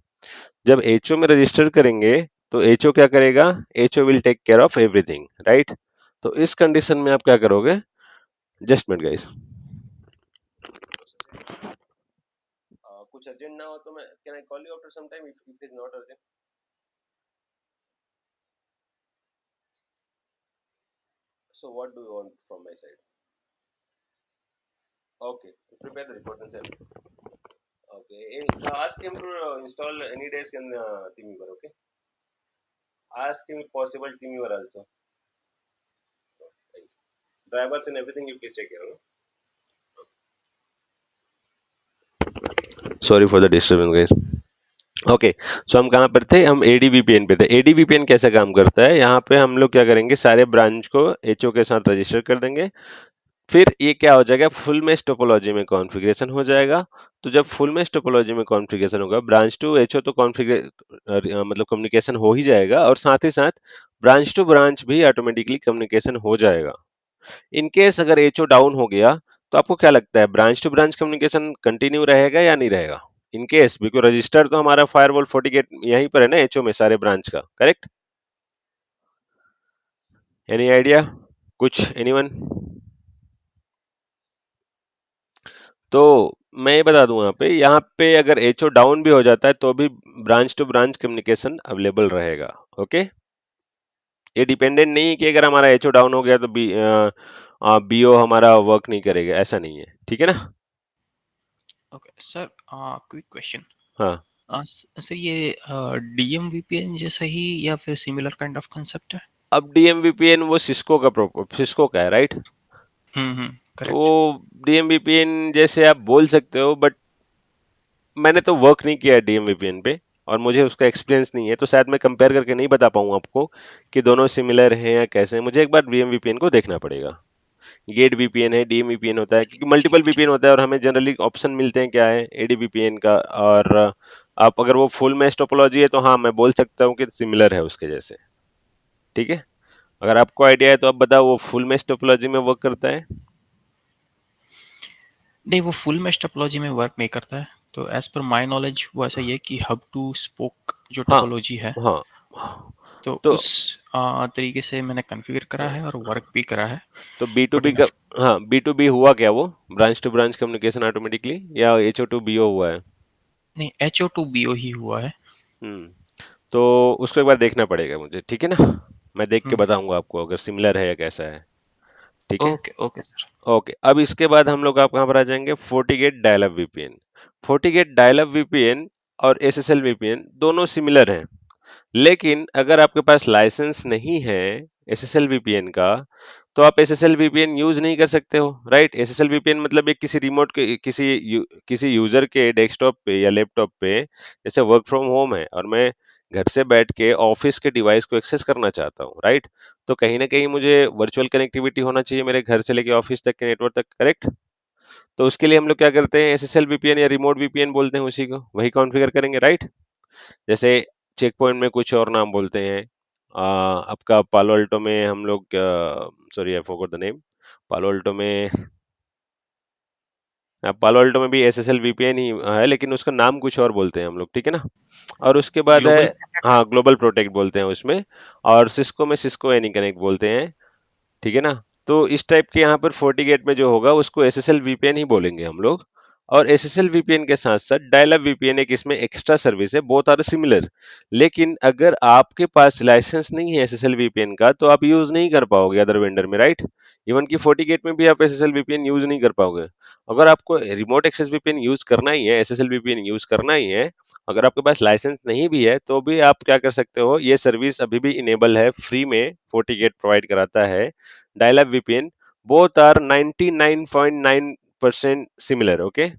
जब एचओ में रजिस्टर करेंगे, तो एचओ क्या करेगा, HO will take care of everything, right. तो इस कंडीशन में आप क्या करोगे, जस्ट मिनट गाइस, कुछ अर्जेंट ना हो तो मैं can I call you after some time if it is not urgent. So what do you want from my side? Okay, prepare the report and send it. Okay, ask him to install any days in TeamViewer. Okay, ask him if possible TeamViewer also. Drivers and everything you please check here. Sorry for the disturbance, guys. Okay, so हम कहाँ पर थे, हम एडीवीपीएन पे थे। एडीवीपीएन कैसे काम करता है, यहाँ पे हम लोग क्या करेंगे, सारे ब्रांच को एचओ के साथ रजिस्टर कर देंगे। फिर ये क्या हो जाएगा, फुल मेश टोपोलॉजी में कॉन्फ़िगरेशन हो जाएगा। तो जब फुल मेश टोपोलॉजी में कॉन्फ़िगरेशन होगा, ब्रांच टू एचओ तो कॉन्फ़िगर मतलब कम्युनिकेशन हो ही जाएगा, और साथ ही साथ ब्रांच टू ब्रांच भी ऑटोमेटिकली कम्युनिकेशन हो जाएगा। इन केस अगर एचओ डाउन हो गया, तो आपको क्या लगता है, branch to branch communication continue रहेगा या नहीं रहेगा? इन केस, बिकॉज रजिस्टर तो हमारा फायरवॉल फोर्टिगेट यहीं पर है ना एचओ में, सारे ब्रांच का, करेक्ट? एनी आइडिया, कुछ एनीवन? तो मैं ये बता दूं, यहाँ पे अगर एचओ डाउन भी हो जाता है तो भी branch to branch communication available रहेगा। ओके, ये डिपेंडेंट नहीं है कि अगर हमारा एचओ डाउन हो गया तो बीओ हमारा वर्क नहीं करेगा, ऐसा नहीं है, ठीक है ना। Okay sir, quick question. हाँ, सर ये डीएम वीपीएन जैसा ही या फिर सिमिलर काइंड ऑफ कंसेप्ट है? अब डीएमवीपीएन वो सिस्को का है, राइट। तो करेक्ट। डीएमवीपीएन जैसे आप बोल सकते हो, बट मैंने तो वर्क नहीं किया है डीएमवीपीएन पे, और मुझे उसका एक्सपीरियंस नहीं है, तो शायद मैं कंपेयर करके नहीं बता पाऊंगा आपको कि दोनों सिमिलर हैं या कैसे हैं। मुझे एक बार डीएमवीपीएन को देखना पड़ेगा। गेट वीपीएन है, डीएमवीपीएन होता है, क्योंकि मल्टीपल ठीक है। वीपीएन होता है, और हमें जनरली ऑप्शन मिलते हैं, क्या है, एडीवीपीएन का। और आप अगर वो फुल मैच टोपोलॉजी है, तो हाँ मैं बोल सकता हूँ कि सिमिलर है उसके जैसे, ठीक है। अगर आपको आइडिया है तो आप बताओ, वो फुल मैच टोपोलॉजी में वर्क करता है? नहीं, वो फुल मैश टोपोलॉजी में वर्क नहीं करता है। तो एज पर माय नॉलेज वो ऐसा ही है कि हब टू स्पोक जो हाँ, टोपोलॉजी है, हाँ, तो तो उस तरीके से मैंने कॉन्फ़िगर करा है और वर्क भी करा है। तो बी टू बट बी इन का, हाँ, बी टू बी हुआ क्या, वो branch to branch communication automatically, या H O to B O हुआ है? नहीं, H O to B O ही हुआ है। तो उसको एक बार देखना पड़ेगा मुझे, ठीक है ना। मैं देख के हम्म। बताऊंगा आपको अगर सिमिलर है या कैसा है, ठीक है। Okay okay sir. ओके, अब इसके बाद हम लोग आप कहाँ पर आ जाएंगे, FortiGate dial-up VPN. FortiGate dial-up VPN और एसएसएल वीपीएन दोनों सिमिलर हैं, लेकिन अगर आपके पास लाइसेंस नहीं है एसएसएल वीपीएन का, तो आप एसएसएल वीपीएन यूज नहीं कर सकते हो, राइट। एसएसएल वीपीएन मतलब एक किसी रिमोट के किसी यूजर के डेस्कटॉप पे या लैपटॉप पे, जैसे वर्क फ्रॉम होम है और मैं घर से बैठ के ऑफिस के डिवाइस को एक्सेस करना चाहता हूँ, राइट। तो कहीं ना कहीं मुझे वर्चुअल कनेक्टिविटी होना चाहिए मेरे घर से लेके ऑफिस तक के नेटवर्क तक, करेक्ट। तो उसके लिए हम लोग क्या करते हैं, एसएसएल वीपीएन या रिमोट वीपीएन बोलते हैं, उसी को वही कॉन्फ़िगर करेंगे, राइट। जैसे चेक पॉइंट में कुछ और नाम बोलते हैं, आपका पालो अल्टो में हम लोग, sorry I forgot the name, पालो अल्टो में, पालो अल्टो में भी एसएसएल वीपीएन ही है, लेकिन उसका नाम कुछ और बोलते हैं हम लोग, ठीक है ना। और उसके बाद है, ग्लोबल। हाँ, ग्लोबल प्रोटेक्ट बोलते हैं उसमें। और सिस्को में सिस्को एनी कनेक्ट बोलते हैं, ठीक है ना। तो इस टाइप के यहाँ पर फोर्टीगेट में जो होगा उसको एसएसएल वीपीएन ही बोलेंगे हम लोग। और एसएसएल वीपीएन के साथ साथ डायलअप वीपीएन एक इसमें एक्स्ट्रा सर्विस है, बोथ आर सिमिलर। लेकिन अगर आपके पास लाइसेंस नहीं है एसएसएल वीपीएन का, तो आप यूज नहीं कर पाओगे अदर वेंडर में, राइट। इवन कि फोर्टीगेट में भी आप एसएसएल वीपीएन यूज नहीं कर पाओगे। अगर आपको रिमोट एक्सेस वीपीएन यूज करना ही है, एसएसएल वीपीएन यूज करना ही है, अगर आपके पास लाइसेंस नहीं भी है तो भी आप क्या कर सकते हो, ये सर्विस अभी भी इनेबल है, फ्री में FortiGate प्रोवाइड कराता है। Dial up VPN, both are 99.9% similar, okay.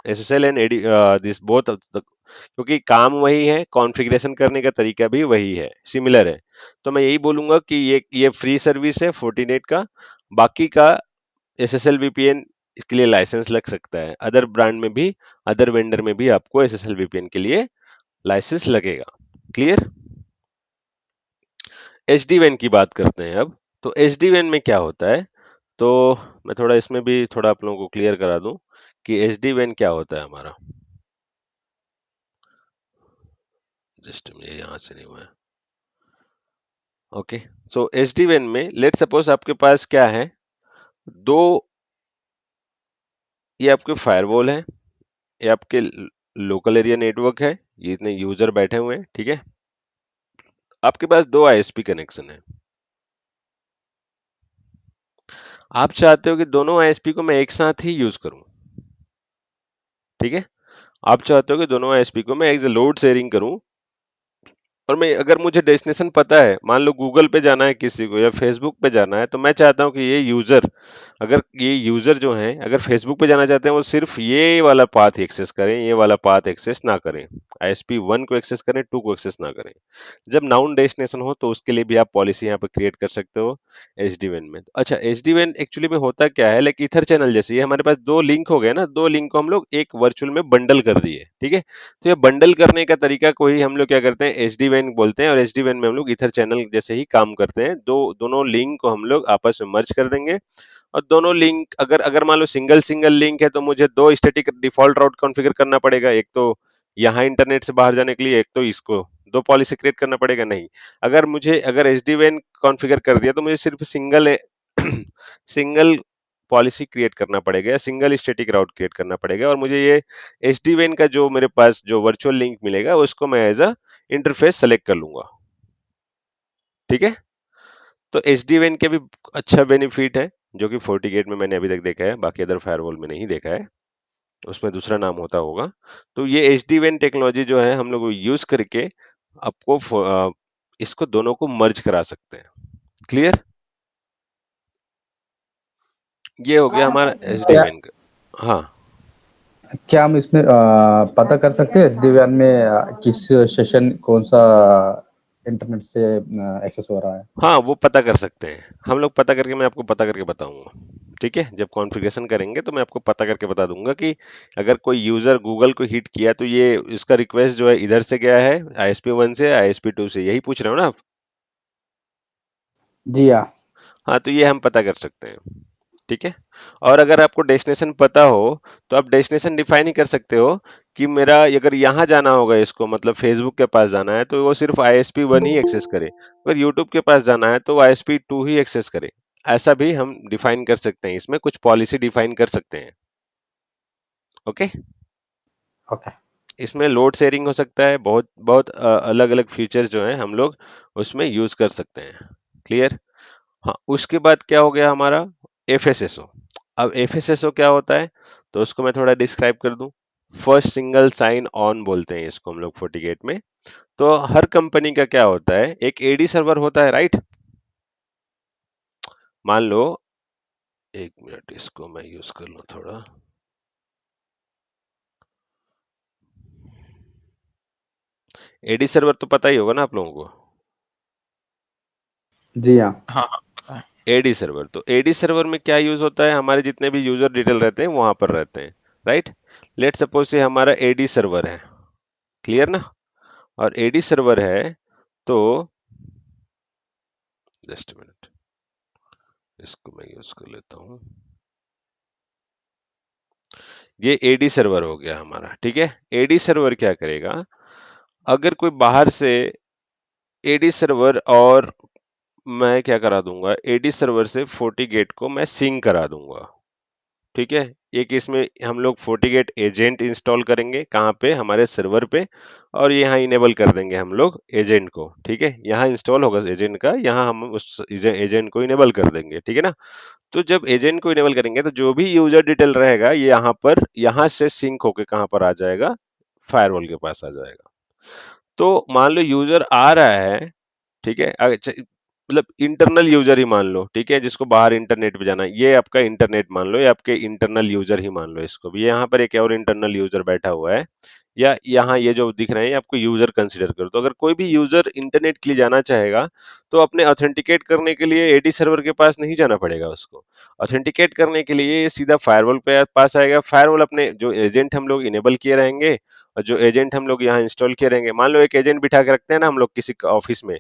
SSL and AD, this both, क्योंकि काम वही है, कॉन्फ़िगरेशन करने का तरीका भी वही है, सिमिलर है। तो मैं यही बोलूंगा कि ये फ्री सर्विस है Fortinet का। बाकी का SSL VPN, इसके लिए लाइसेंस लग सकता है। अदर ब्रांड में भी, अदर वेंडर में भी आपको SSL VPN के लिए लाइसेंस लगेगा। क्लियर? SD-WAN की बात करते हैं अब। तो SD-WAN में क्या होता है, तो मैं थोड़ा इसमें भी थोड़ा आप लोगों को क्लियर करा दूं कि SD-WAN क्या होता है हमारा। जस्ट ये यहाँ से नहीं हुआ है। ओके, सो SD-WAN में लेट सपोज आपके पास क्या है, दो, ये आपके फायरवॉल है, ये आपके लोकल एरिया नेटवर्क है, ये इतने यूजर बैठे हुए हैं, ठीक है। आपके पास दो ISP कनेक्शन है। आप चाहते हो कि दोनों ISP को मैं एक साथ ही यूज करूं, ठीक है। आप चाहते हो कि दोनों ISP को मैं एज ए लोड शेयरिंग करूं, और मैं, अगर मुझे डेस्टिनेशन पता है, मान लो गूगल पे जाना है किसी को या फेसबुक पे जाना है, तो मैं चाहता हूं कि ये यूजर, अगर ये यूजर जो हैं अगर फेसबुक पे जाना चाहते हैं, वो सिर्फ ये वाला पाथ एक्सेस करें, ये वाला पाथ एक्सेस ना करें, ISP 1 को एक्सेस करें, 2 को एक्सेस ना करें। जब नाउन डेस्टिनेशन हो तो उसके लिए भी आप पॉलिसी यहाँ पे क्रिएट कर सकते हो SD-WAN में। अच्छा, SD-WAN एक्चुअली में होता क्या है, लाइक ईथर चैनल जैसे, ये हमारे पास दो लिंक हो गए ना, दो लिंक को हम लोग एक वर्चुअल में बंडल कर दिए, ठीक है। तो ये बंडल करने का तरीका को ही हम लोग क्या करते हैं, SD-WAN बोलते हैं, और SD-WAN में हम लोग ईथर चैनल जैसे ही काम करते हैं। दोनों लिंक को हम लोग आपस में मर्ज कर देंगे, और दोनों लिंक, अगर अगर मान लो सिंगल सिंगल लिंक है, तो मुझे दो स्टैटिक डिफॉल्ट राउट कॉन्फ़िगर करना पड़ेगा, एक तो यहाँ इंटरनेट से बाहर जाने के लिए, एक तो इसको, दो पॉलिसी क्रिएट करना पड़ेगा नहीं। अगर SD-WAN कॉन्फ़िगर कर दिया, तो मुझे सिर्फ सिंगल सिंगल पॉलिसी क्रिएट करना पड़ेगा, या सिंगल स्टैटिक राउट क्रिएट करना पड़ेगा, और मुझे ये SD-WAN का जो मेरे पास जो वर्चुअल लिंक मिलेगा, उसको मैं एज अ इंटरफेस सेलेक्ट कर लूंगा, ठीक है। तो SD-WAN के भी अच्छा बेनिफिट है, जो कि FortiGate में मैंने अभी तक देखा है, बाकी अदर फायरवॉल में नहीं देखा है, उसमें दूसरा नाम होता होगा। तो ये SD-WAN टेक्नोलॉजी जो है, हम लोग यूज करके आपको इसको दोनों को मर्ज करा सकते हैं। क्लियर? ये हो गया हमारा क्या SD-WAN का। हाँ, क्या हम इसमें पता कर सकते हैं एसडीवीआर में किस सेशन कौन सा इंटरनेट से एक्सेस हो रहा है? हाँ, वो पता कर सकते हैं हम लोग, पता करके मैं आपको पता करके बताऊंगा, ठीक है। जब कॉन्फ़िगरेशन करेंगे तो मैं आपको पता करके बता दूंगा कि अगर कोई यूजर गूगल को हिट किया, तो ये इसका रिक्वेस्ट जो है इधर से गया है, ISP 1 से, ISP 2 से, यही पूछ रहे हो ना आप? जी हाँ। हाँ, तो ये हम पता कर सकते हैं, ठीक है। और अगर आपको डेस्टिनेशन पता हो, तो आप डेस्टिनेशन डिफाइन ही कर सकते हो कि मेरा अगर यहाँ जाना होगा, इसको मतलब फेसबुक के पास जाना है, तो वो सिर्फ ISP 1 ही एक्सेस करे, अगर यूट्यूब के पास जाना है तो वो ISP 2 ही एक्सेस करे। ऐसा भी हम डिफाइन कर सकते हैं, इसमें कुछ पॉलिसी डिफाइन कर सकते हैं, ओके। ओके। इसमें लोड शेयरिंग हो सकता है, बहुत बहुत अलग अलग फीचर्स जो हैं हम लोग उसमें यूज कर सकते हैं। क्लियर? हाँ, उसके बाद क्या हो गया हमारा, FSSO। अब FSSO क्या होता है, तो उसको मैं थोड़ा डिस्क्राइब कर दूं। फर्स्ट सिंगल साइन ऑन बोलते हैं इसको हम लोग FortiGate में। तो हर कंपनी का क्या होता है, एक AD सर्वर होता है, राइट। मान लो, एक मिनट, इसको मैं यूज कर लूं थोड़ा। AD सर्वर तो पता ही होगा ना आप लोगों को। जी हाँ। हाँ हाँ पता है। AD सर्वर, तो AD सर्वर में क्या यूज होता है, हमारे जितने भी यूजर डिटेल रहते हैं वहां पर रहते हैं, राइट। लेट सपोज से हमारा AD सर्वर है, क्लियर ना। और AD सर्वर है, तो जस्ट मिनट, इसको मैं यूज कर लेता हूँ। ये AD सर्वर हो गया हमारा, ठीक है। AD सर्वर क्या करेगा, अगर कोई बाहर से AD सर्वर, और मैं क्या करा दूंगा, AD सर्वर से FortiGate को मैं सिंक करा दूंगा, ठीक है। एक इसमें हम लोग FortiGate एजेंट इंस्टॉल करेंगे, कहाँ पे, हमारे सर्वर पे, और यहाँ इनेबल कर देंगे हम लोग एजेंट को, ठीक है। यहाँ इंस्टॉल होगा एजेंट का, यहाँ हम उस एजेंट को इनेबल कर देंगे, ठीक है ना। तो जब एजेंट को इनेबल करेंगे, तो जो भी यूजर डिटेल रहेगा, ये यहाँ पर, यहाँ से सिंक होके कहाँ पर आ जाएगा, फायरवॉल के पास आ जाएगा। तो मान लो यूजर आ रहा है, ठीक है, मतलब इंटरनल यूजर ही मान लो, ठीक है, जिसको बाहर इंटरनेट पे जाना है, ये आपका इंटरनेट मान लो, ये आपके इंटरनल यूजर ही मान लो इसको भी। यहाँ पर एक और इंटरनल यूजर बैठा हुआ है, या यहाँ ये जो दिख रहे हैं आपको यूजर कंसीडर करो। तो अगर कोई भी यूजर इंटरनेट के लिए जाना चाहेगा तो अपने ऑथेंटिकेट करने के लिए एडी सर्वर के पास नहीं जाना पड़ेगा उसको। ऑथेंटिकेट करने के लिए ये सीधा फायरवॉल पे पास आएगा। फायरवॉल अपने जो एजेंट हम लोग इनेबल किए रहेंगे और जो एजेंट हम लोग यहाँ इंस्टॉल किए रहेंगे, मान लो एक एजेंट बिठा के रखते हैं ना हम लोग किसी ऑफिस में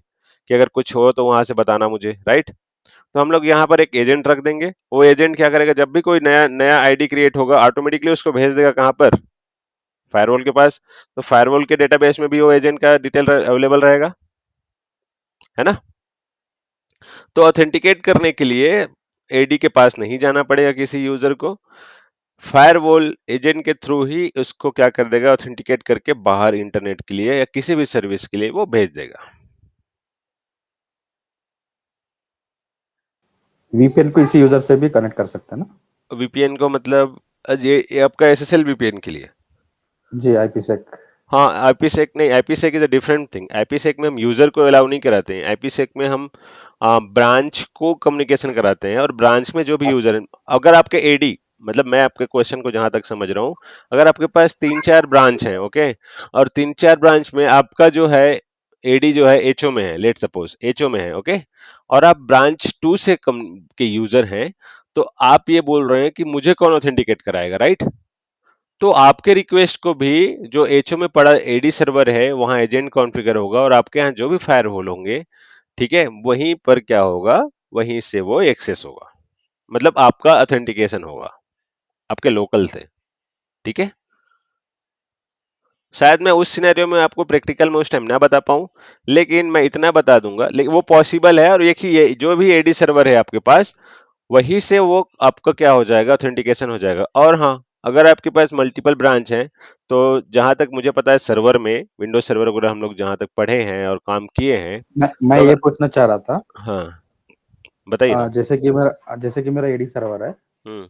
कि अगर कुछ हो तो वहां से बताना मुझे, राइट। तो हम लोग यहाँ पर एक एजेंट रख देंगे। वो एजेंट क्या करेगा, जब भी कोई नया नया आईडी क्रिएट होगा ऑटोमेटिकली उसको भेज देगा कहाँ पर, फायरवॉल के पास। तो फायरवॉल के डेटाबेस में भी वो एजेंट का डिटेल अवेलेबल रहेगा, है ना। तो ऑथेंटिकेट करने के लिए एडी के पास नहीं जाना पड़ेगा किसी यूजर को, फायरवॉल एजेंट के थ्रू ही उसको क्या कर देगा, ऑथेंटिकेट करके बाहर इंटरनेट के लिए या किसी भी सर्विस के लिए वो भेज देगा। वीपीएन को इसी यूजर से भी कनेक्ट कर सकते हैं ना? वीपीएन को मतलब ये आपका एसएसएल वीपीएन के लिए। जी, आईपीसेक। हाँ, आईपीसेक नहीं, IPsec is a different thing. IPsec में हम यूजर को अलाउ नहीं कराते हैं। आईपीसेक में हम ब्रांच को कम्युनिकेशन कराते हैं, और ब्रांच में जो भी अच्छा। यूजर है, अगर आपके एडी, मतलब मैं आपके क्वेश्चन को जहां तक समझ रहा हूँ, अगर आपके पास 3-4 ब्रांच हैं, ओके, और 3-4 ब्रांच में आपका जो है एडी जो है एचओ में है, लेट सपोज एचओ में है, ओके, और आप ब्रांच 2 से कम के यूजर हैं, तो आप ये बोल रहे हैं कि मुझे कौन ऑथेंटिकेट कराएगा, राइट। तो आपके रिक्वेस्ट को भी जो एचओ में पड़ा एडी सर्वर है वहां एजेंट कॉन्फ़िगर होगा, और आपके यहाँ जो भी फायरवॉल होंगे, ठीक है, वहीं पर क्या होगा, वहीं से वो एक्सेस होगा, मतलब आपका ऑथेंटिकेशन होगा आपके लोकल से, ठीक है। शायद मैं उस सिनेरियो में आपको प्रैक्टिकल में उस टाइम ना बता पाऊं, लेकिन मैं इतना बता दूंगा, लेकिन वो पॉसिबल है। और एक ही ये जो भी एडी सर्वर है आपके पास, वहीं से वो आपका क्या हो जाएगा, ऑथेंटिकेशन हो जाएगा। और हाँ, अगर आपके पास मल्टीपल ब्रांच हैं, तो जहां तक मुझे पता है सर्वर में, विंडोज सर्वर वगैरह हम लोग जहां तक पढ़े हैं और काम किए हैं, मैं तो ये अगर, पूछना चाह रहा था। हाँ बताइए ना। जैसे कि मेरा एडी सर्वर है, हम्म।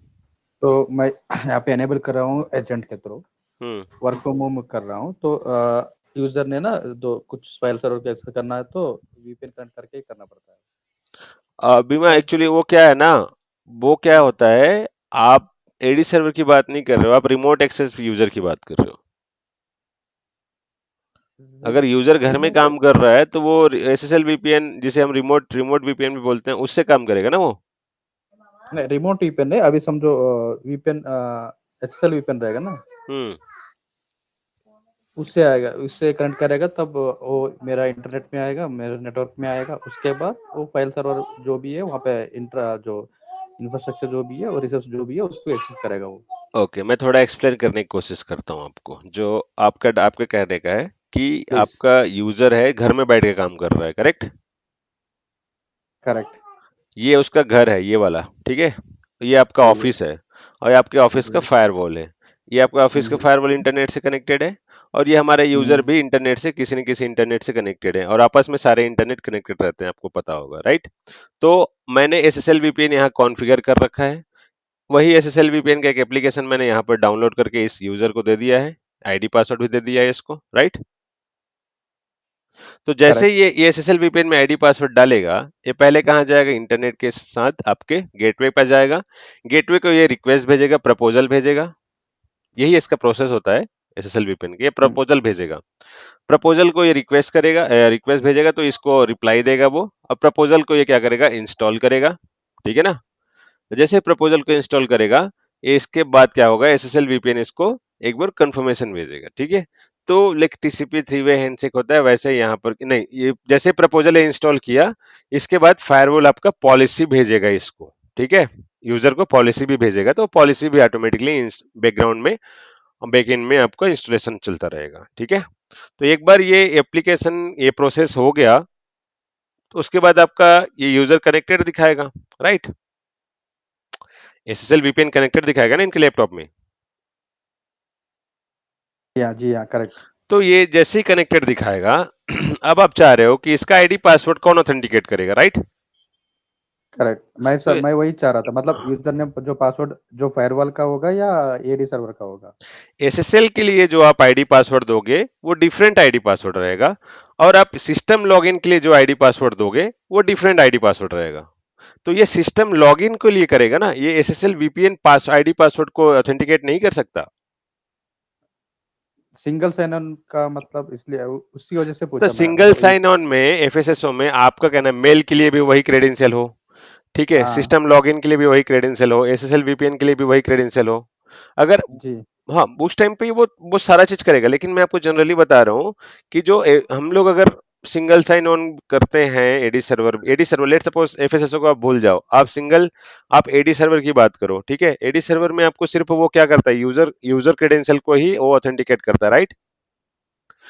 तो मैं यहाँ पे एनेबल कर रहा हूँ एजेंट के through, hmm. Work from home कर रहा हूँ। तो यूजर ने ना दो कुछ फाइल सर्वर को एक्सेस करना है तो वीपीएन कनेक्ट करके ही करना पड़ता है। बीमा तो एक्चुअली वो क्या है ना, वो क्या होता है, आप एडी सर्वर की बात नहीं कर रहे हो, आप रिमोट एक्सेस यूजर की बात कर रहे हो। अगर यूजर घर में रिमोट काम कर रहा है तो वो एसएसएल वीपीएन, जिसे हम रिमोट रिमोट वीपीएन भी बोलते हैं, उससे काम करेगा ना वो। नहीं, रिमोट वीपीएन है। अभी समझो वीपीएन एचएसएल वीपीएन रहेगा ना, हम्म। उससे आएगा, उससे कनेक्ट करेगा तब वो मेरा इंटरनेट में आएगा, मेरे नेटवर्क में आएगा। उसके बाद वो फाइल सर्वर जो भी है वहाँ पे इंट्रा जो इंफ्रास्ट्रक्चर जो भी है और रिसोर्स जो भी है उसको एक्सेस करेगा वो। ओके, मैं थोड़ा एक्सप्लेन करने की कोशिश करता हूँ आपको। जो आपका आपके कहने का है कि प्लीज। आपका यूजर है घर में बैठ के काम कर रहा है, करेक्ट। करेक्ट। ये उसका घर है, ये वाला, ठीक है। ये आपका जी ऑफिस है, और ये आपके ऑफिस का जी फायरवॉल है। ये आपका ऑफिस का जी। फायरवॉल इंटरनेट से कनेक्टेड है, और ये हमारे यूजर हम्म, भी इंटरनेट से किसी न किसी इंटरनेट से कनेक्टेड है, और आपस में सारे इंटरनेट कनेक्टेड रहते हैं, आपको पता होगा, राइट। तो मैंने एसएसएल वीपीएन यहाँ कॉन्फ़िगर कर रखा है। वही एसएसएल वीपीएन का एक एप्लीकेशन मैंने यहाँ पर डाउनलोड करके इस यूजर को दे दिया है, आईडी पासवर्ड भी दे दिया है इसको, राइट। तो जैसे करेक्ट। ये एसएसएल वीपीएन में आईडी पासवर्ड डालेगा, ये पहले कहाँ जाएगा, इंटरनेट के साथ आपके गेटवे पर जाएगा। गेटवे को ये रिक्वेस्ट भेजेगा, प्रपोजल भेजेगा, यही इसका प्रोसेस होता है एसएसएल वीपीएन के। ये हम्म, प्रपोजल भेजेगा, प्रपोजल को ये रिक्वेस्ट करेगा, रिक्वेस्ट भेजेगा तो इसको रिप्लाई देगा वो, और प्रपोजल को ये क्या करेगा, इंस्टॉल करेगा, ठीक है ना। जैसे प्रपोजल को इंस्टॉल करेगा, ये इसके बाद क्या होगा, एसएसएल वीपीएन इसको एक बार कंफर्मेशन भेजेगा, ठीक है। तो लाइक टीसीपी 3 वे हैंडशेक होता है, वैसे यहाँ पर नहीं, ये जैसे प्रपोजल इंस्टॉल किया, इसके बाद फायरवॉल आपका पॉलिसी भेजेगा इसको, ठीक है। यूजर को पॉलिसी भी भेजेगा, तो पॉलिसी भी ऑटोमेटिकली बैकग्राउंड में, बैकएंड में आपका इंस्टॉलेशन चलता रहेगा, ठीक है। तो एक बार ये एप्लीकेशन, ये प्रोसेस हो गया, तो उसके बाद आपका ये यूजर कनेक्टेड दिखाएगा, राइट। एसएसएल वीपीएन कनेक्टेड दिखाएगा ना इनके लैपटॉप में। जी हाँ, करेक्ट। तो ये जैसे ही कनेक्टेड दिखाएगा अब आप चाह रहे हो कि इसका आईडी पासवर्ड कौन ऑथेंटिकेट करेगा, राइट। करेक्ट। तो मैं वही चाह रहा था, मतलब यूजर नेम जो पासवर्ड जो फायरवॉल का होगा या एडी सर्वर का होगा। एसएसएल के लिए जो आप आईडी पासवर्ड दोगे वो डिफरेंट आईडी पासवर्ड रहेगा, और आप सिस्टम लॉगिन के लिए जो आईडी पासवर्ड दोगे वो डिफरेंट आईडी पासवर्ड रहेगा। तो ये सिस्टम लॉगिन के लिए करेगा ना, ये एसएसएल वीपीएन पास आईडी पासवर्ड को ऑथेंटिकेट नहीं कर सकता। सिंगल साइन ऑन का मतलब इसलिए उसी वजह से तो पूछा मैं, सिंगल मतलब साइन ऑन में एफएसएसओ में आपका कहना है मेल के लिए भी वही क्रेडेंशियल हो, ठीक है, हाँ सिस्टम लॉगिन के लिए भी वही क्रेडेंशियल हो, एसएसएल वीपीएन के लिए भी वही क्रेडेंशियल हो। अगर जी। हाँ उस टाइम पे वो सारा चीज करेगा, लेकिन मैं आपको जनरली बता रहा हूँ कि जो हम लोग अगर सिंगल साइन ऑन करते हैं AD server let suppose FSSO को आप भूल जाओ, आप एडी सर्वर की बात करो, ठीक है, एडी सर्वर में आपको सिर्फ वो क्या करता है, यूजर यूजर क्रेडेंशियल को ही वो ऑथेंटिकेट करता है, राइट।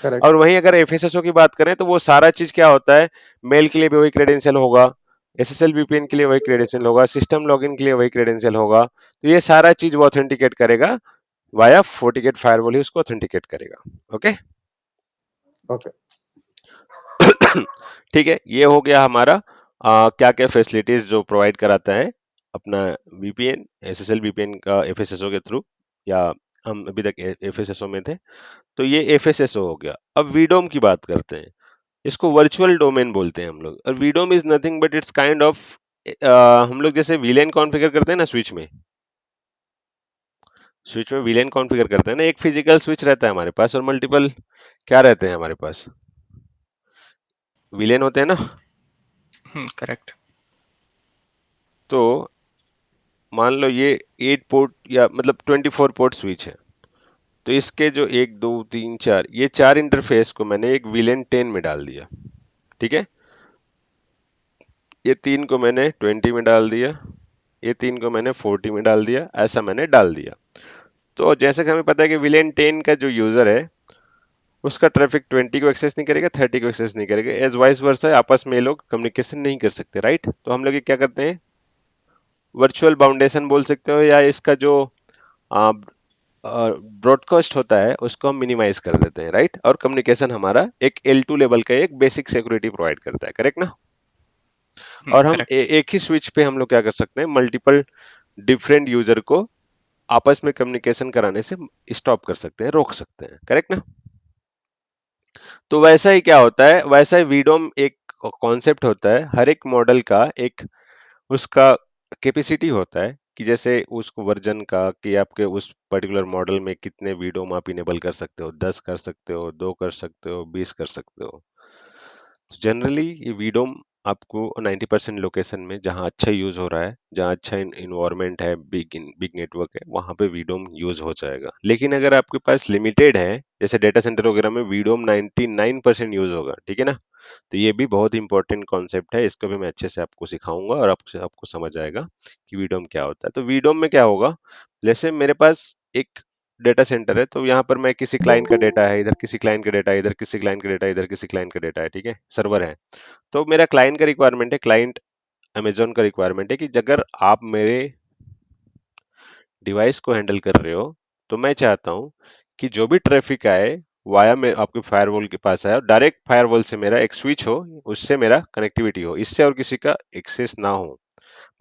करेक्ट। और वहीं अगर एफएसएसओ की बात करें तो वो सारा चीज क्या होता है, मेल के लिए भी वही क्रेडेंशियल होगा, एसएसएल वीपीएन के लिए वही क्रेडेंशियल होगा, सिस्टम लॉगिन के लिए वही क्रेडेंशियल होगा, तो ये सारा चीज वो ऑथेंटिकेट करेगा, वाया फोर्टिकेट फायरवॉल ही उसको ऑथेंटिकेट करेगा। ओके। ओके। ठीक है, ये हो गया हमारा क्या क्या फैसिलिटीज जो प्रोवाइड कराता है अपना वीपीएन, एसएसएल वीपीएन का एफएसएसओ के थ्रू, या हम अभी तक एफएसएसओ में थे, तो ये एफएसएसओ हो गया। अब वीडोम की बात करते हैं, इसको वर्चुअल डोमेन बोलते हैं हम लोग, और wisdom is nothing but it's kind of, हम लोग जैसे वीलैन कॉन्फ़िगर करते हैं ना स्विच में वीलैन कॉन्फ़िगर करते हैं ना, एक फिजिकल स्विच रहता है हमारे पास और मल्टीपल क्या रहते हैं हमारे पास, वीलैन होते हैं ना। करेक्ट। तो मान लो ये 8 पोर्ट या मतलब 24 पोर्ट स्विच है, तो इसके जो 1 2 3 4 ये 4 इंटरफेस को मैंने एक वीलैन 10 में डाल दिया, ठीक है, ये 3 को मैंने 20 में डाल दिया, ये 3 को मैंने 40 में डाल दिया, ऐसा मैंने डाल दिया। तो जैसे कि हमें पता है कि विलेन 10 का जो यूजर है उसका ट्रैफिक 20 को एक्सेस नहीं करेगा, 30 को एक्सेस नहीं करेगा, एज वाइस वर्सा आपस में ये लोग कम्युनिकेशन नहीं कर सकते, राइट। तो हम लोग ये क्या करते हैं, वर्चुअल बाउंडेशन बोल सकते हो, या इसका जो ब्रॉडकास्ट होता है उसको हम मिनिमाइज कर देते हैं, राइट, और कम्युनिकेशन हमारा एक L2 लेवल का एक बेसिक सिक्योरिटी प्रोवाइड करता है, करेक्ट ना। और हम करेक्ट। एक ही स्विच पे हम लोग क्या कर सकते हैं, मल्टीपल डिफरेंट यूजर को आपस में कम्युनिकेशन कराने से स्टॉप कर सकते हैं, रोक सकते हैं, करेक्ट ना। तो वैसा ही क्या होता है, वैसा ही वीडोम एक कॉन्सेप्ट होता है, हर एक मॉडल का एक उसका कैपेसिटी होता है, कि जैसे उसको वर्जन का, कि आपके उस पर्टिकुलर मॉडल में कितने वीडोम आप इनेबल कर सकते हो, 10 कर सकते हो, 2 कर सकते हो, 20 कर सकते हो। जनरली ये वीडोम आपको 90% लोकेशन में जहाँ अच्छा यूज हो रहा है, जहाँ अच्छा इन्वायरमेंट है, बिग नेटवर्क है, वहां पे वीडोम यूज हो जाएगा। लेकिन अगर आपके पास लिमिटेड है, जैसे डेटा सेंटर वगैरह में वीडोम 99% यूज होगा, ठीक है ना। तो ये भी बहुत इंपॉर्टेंट कॉन्सेप्ट है, इसको भी मैं अच्छे से आपको सिखाऊंगा और आपको आपको समझ आएगा कि वीडोम क्या होता है। तो वीडोम में क्या होगा, जैसे मेरे पास एक डेटा सेंटर है, तो यहाँ पर मैं किसी क्लाइंट का डेटा है, इधर किसी क्लाइंट का डेटा है, इधर किसी क्लाइंट का डेटा है, इधर किसी क्लाइंट का डेटा है, ठीक है, सर्वर है। तो मेरा क्लाइंट का रिक्वायरमेंट है, क्लाइंट अमेजोन का रिक्वायरमेंट है कि अगर आप मेरे डिवाइस को हैंडल कर रहे हो, तो मैं चाहता हूं कि जो भी ट्रैफिक आए वाया में आपके फायरवॉल के पास आए, और डायरेक्ट फायरवॉल से मेरा एक स्विच हो, उससे मेरा कनेक्टिविटी हो, इससे और किसी का एक्सेस ना हो,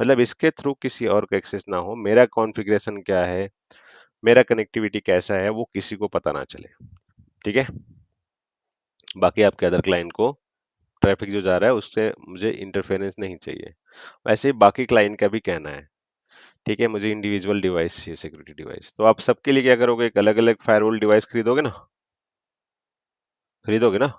मतलब इसके थ्रू किसी और का एक्सेस ना हो, मेरा कॉन्फ़िगरेशन क्या है, मेरा कनेक्टिविटी कैसा है, वो किसी को पता ना चले, ठीक है। बाकी आपके अदर क्लाइंट को ट्रैफिक जो जा रहा है उससे मुझे इंटरफेरेंस नहीं चाहिए। वैसे ही बाकी क्लाइंट का भी कहना है, ठीक है, मुझे इंडिविजुअल डिवाइस चाहिए, सिक्योरिटी डिवाइस। तो आप सबके लिए क्या करोगे, एक अलग अलग फायरवॉल डिवाइस खरीदोगे ना, खरीदोगे ना।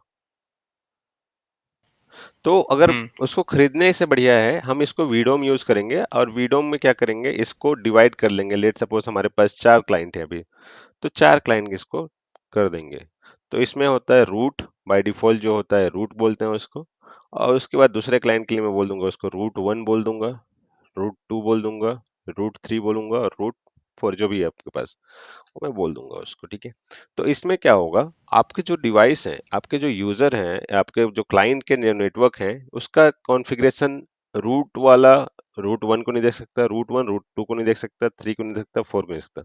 तो अगर हम्म। उसको खरीदने से बढ़िया है हम इसको वीडोम यूज करेंगे, और वीडोम में क्या करेंगे, इसको डिवाइड कर लेंगे। लेट सपोज हमारे पास 4 क्लाइंट है अभी, तो 4 क्लाइंट इसको कर देंगे। तो इसमें होता है रूट, बाय डिफॉल्ट जो होता है रूट बोलते हैं उसको, और उसके बाद दूसरे क्लाइंट के लिए मैं बोल दूंगा उसको रूट 1 बोल दूंगा, रूट 2 बोल दूंगा, रूट 3 बोलूंगा, और रूट 4 जो भी है आपके पास वो मैं बोल दूंगा उसको, ठीक है। तो इसमें क्या होगा, आपके जो डिवाइस हैं, आपके जो यूजर हैं, आपके जो क्लाइंट के नेटवर्क हैं, उसका कॉन्फ़िगरेशन रूट वाला रूट 1 को नहीं देख सकता, रूट 1 रूट 2 को नहीं देख सकता, 3 को नहीं देख सकता, 4 को नहीं देख सकता।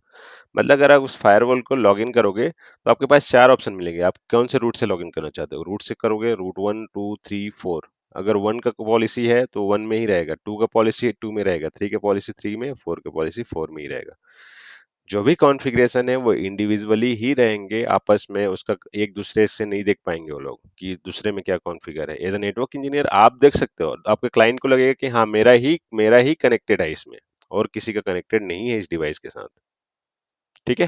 मतलब अगर आप उस फायरवॉल को लॉगिन करोगे तो आपके पास 4 ऑप्शन मिलेंगे, आप कौन से रूट से लॉगिन करना चाहते हो, रूट से करोगे, रूट 1 2 3 4, अगर 1 का पॉलिसी है तो 1 में ही रहेगा, 2 का पॉलिसी है 2 में रहेगा, 3 का पॉलिसी 3 में, 4 का पॉलिसी 4 में ही रहेगा। जो भी कॉन्फ़िगरेशन है वो इंडिविजुअली ही रहेंगे, आपस में उसका एक दूसरे से नहीं देख पाएंगे वो लोग कि दूसरे में क्या कॉन्फ़िगर है। एज अ नेटवर्क इंजीनियर आप देख सकते हो, आपके क्लाइंट को लगेगा कि हाँ मेरा ही कनेक्टेड है इसमें, और किसी का कनेक्टेड नहीं है इस डिवाइस के साथ। ठीक है,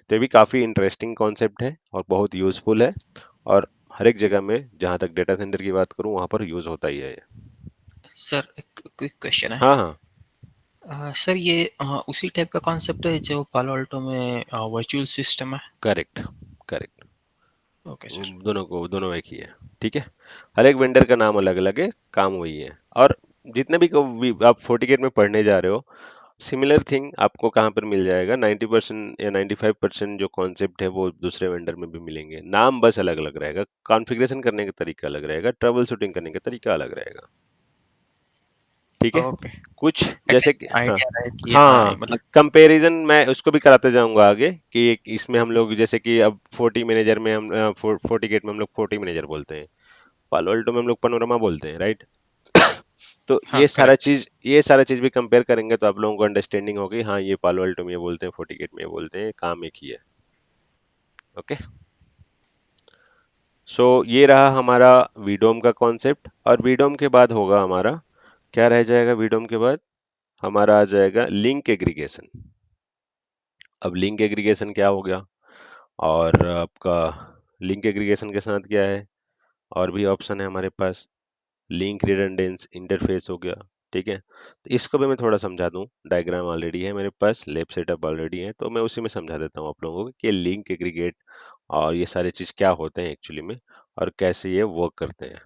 तो ये भी काफी इंटरेस्टिंग कॉन्सेप्ट है और बहुत यूजफुल है, और हर एक जगह में जहां तक डेटा सेंटर की बात करूं वहां पर यूज होता ही है ये। सर एक क्विक क्वेश्चन है। हाँ हाँ, सर ये उसी टाइप का कॉन्सेप्ट है जो पालो अल्टो में वर्चुअल सिस्टम है? Correct correct, okay sir. दोनों एक ही है। ठीक है, हर एक वेंडर का नाम अलग अलग है, काम वही है। और जितने भी आप फोर्टिकेट में पढ़ने जा रहे हो, सिमिलर थिंग आपको कहाँ पर मिल जाएगा, 90% या 95% जो कॉन्सेप्ट है वो दूसरे वेंडर में भी मिलेंगे, नाम बस अलग अलग रहेगा, कॉन्फ़िगरेशन करने का तरीका अलग रहेगा, ट्रबल शूटिंग करने का तरीका अलग रहेगा। ठीक है, ओके, कुछ जैसे कि एटलीस्ट हाँ आइडिया रहे कि हाँ हाँ हाँ, मतलब। कंपैरिजन मैं उसको भी कराते जाऊंगा आगे कि इसमें हम लोग जैसे कि अब 40 मैनेजर में हम 40 गेट में हम लोग 40 मैनेजर बोलते हैं, पालो अल्टो में हम लोग पनोरमा बोलते हैं, राइट। तो हाँ करेक्ट। ये सारा चीज भी कंपेयर करेंगे तो आप लोगों को अंडरस्टैंडिंग होगी, हाँ ये पालो अल्टो में ये बोलते हैं, 40 गेट में ये बोलते हैं, काम एक ही है। ओके, सो ये रहा हमारा वीडोम का कॉन्सेप्ट। और वीडोम के बाद होगा हमारा, क्या रह जाएगा वीडोम के बाद, हमारा आ जाएगा लिंक एग्रीगेशन। अब लिंक एग्रीगेशन क्या हो गया, और आपका लिंक एग्रीगेशन के साथ क्या है, और भी ऑप्शन है हमारे पास, लिंक रिडंडेंस इंटरफेस हो गया। ठीक है, तो इसको भी मैं थोड़ा समझा दूं, डायग्राम ऑलरेडी है मेरे पास, लैब सेटअप ऑलरेडी है, तो मैं उसी में समझा देता हूँ आप लोगों को कि लिंक एग्रीगेट और ये सारे चीज क्या होते हैं एक्चुअली में, और कैसे ये वर्क करते हैं।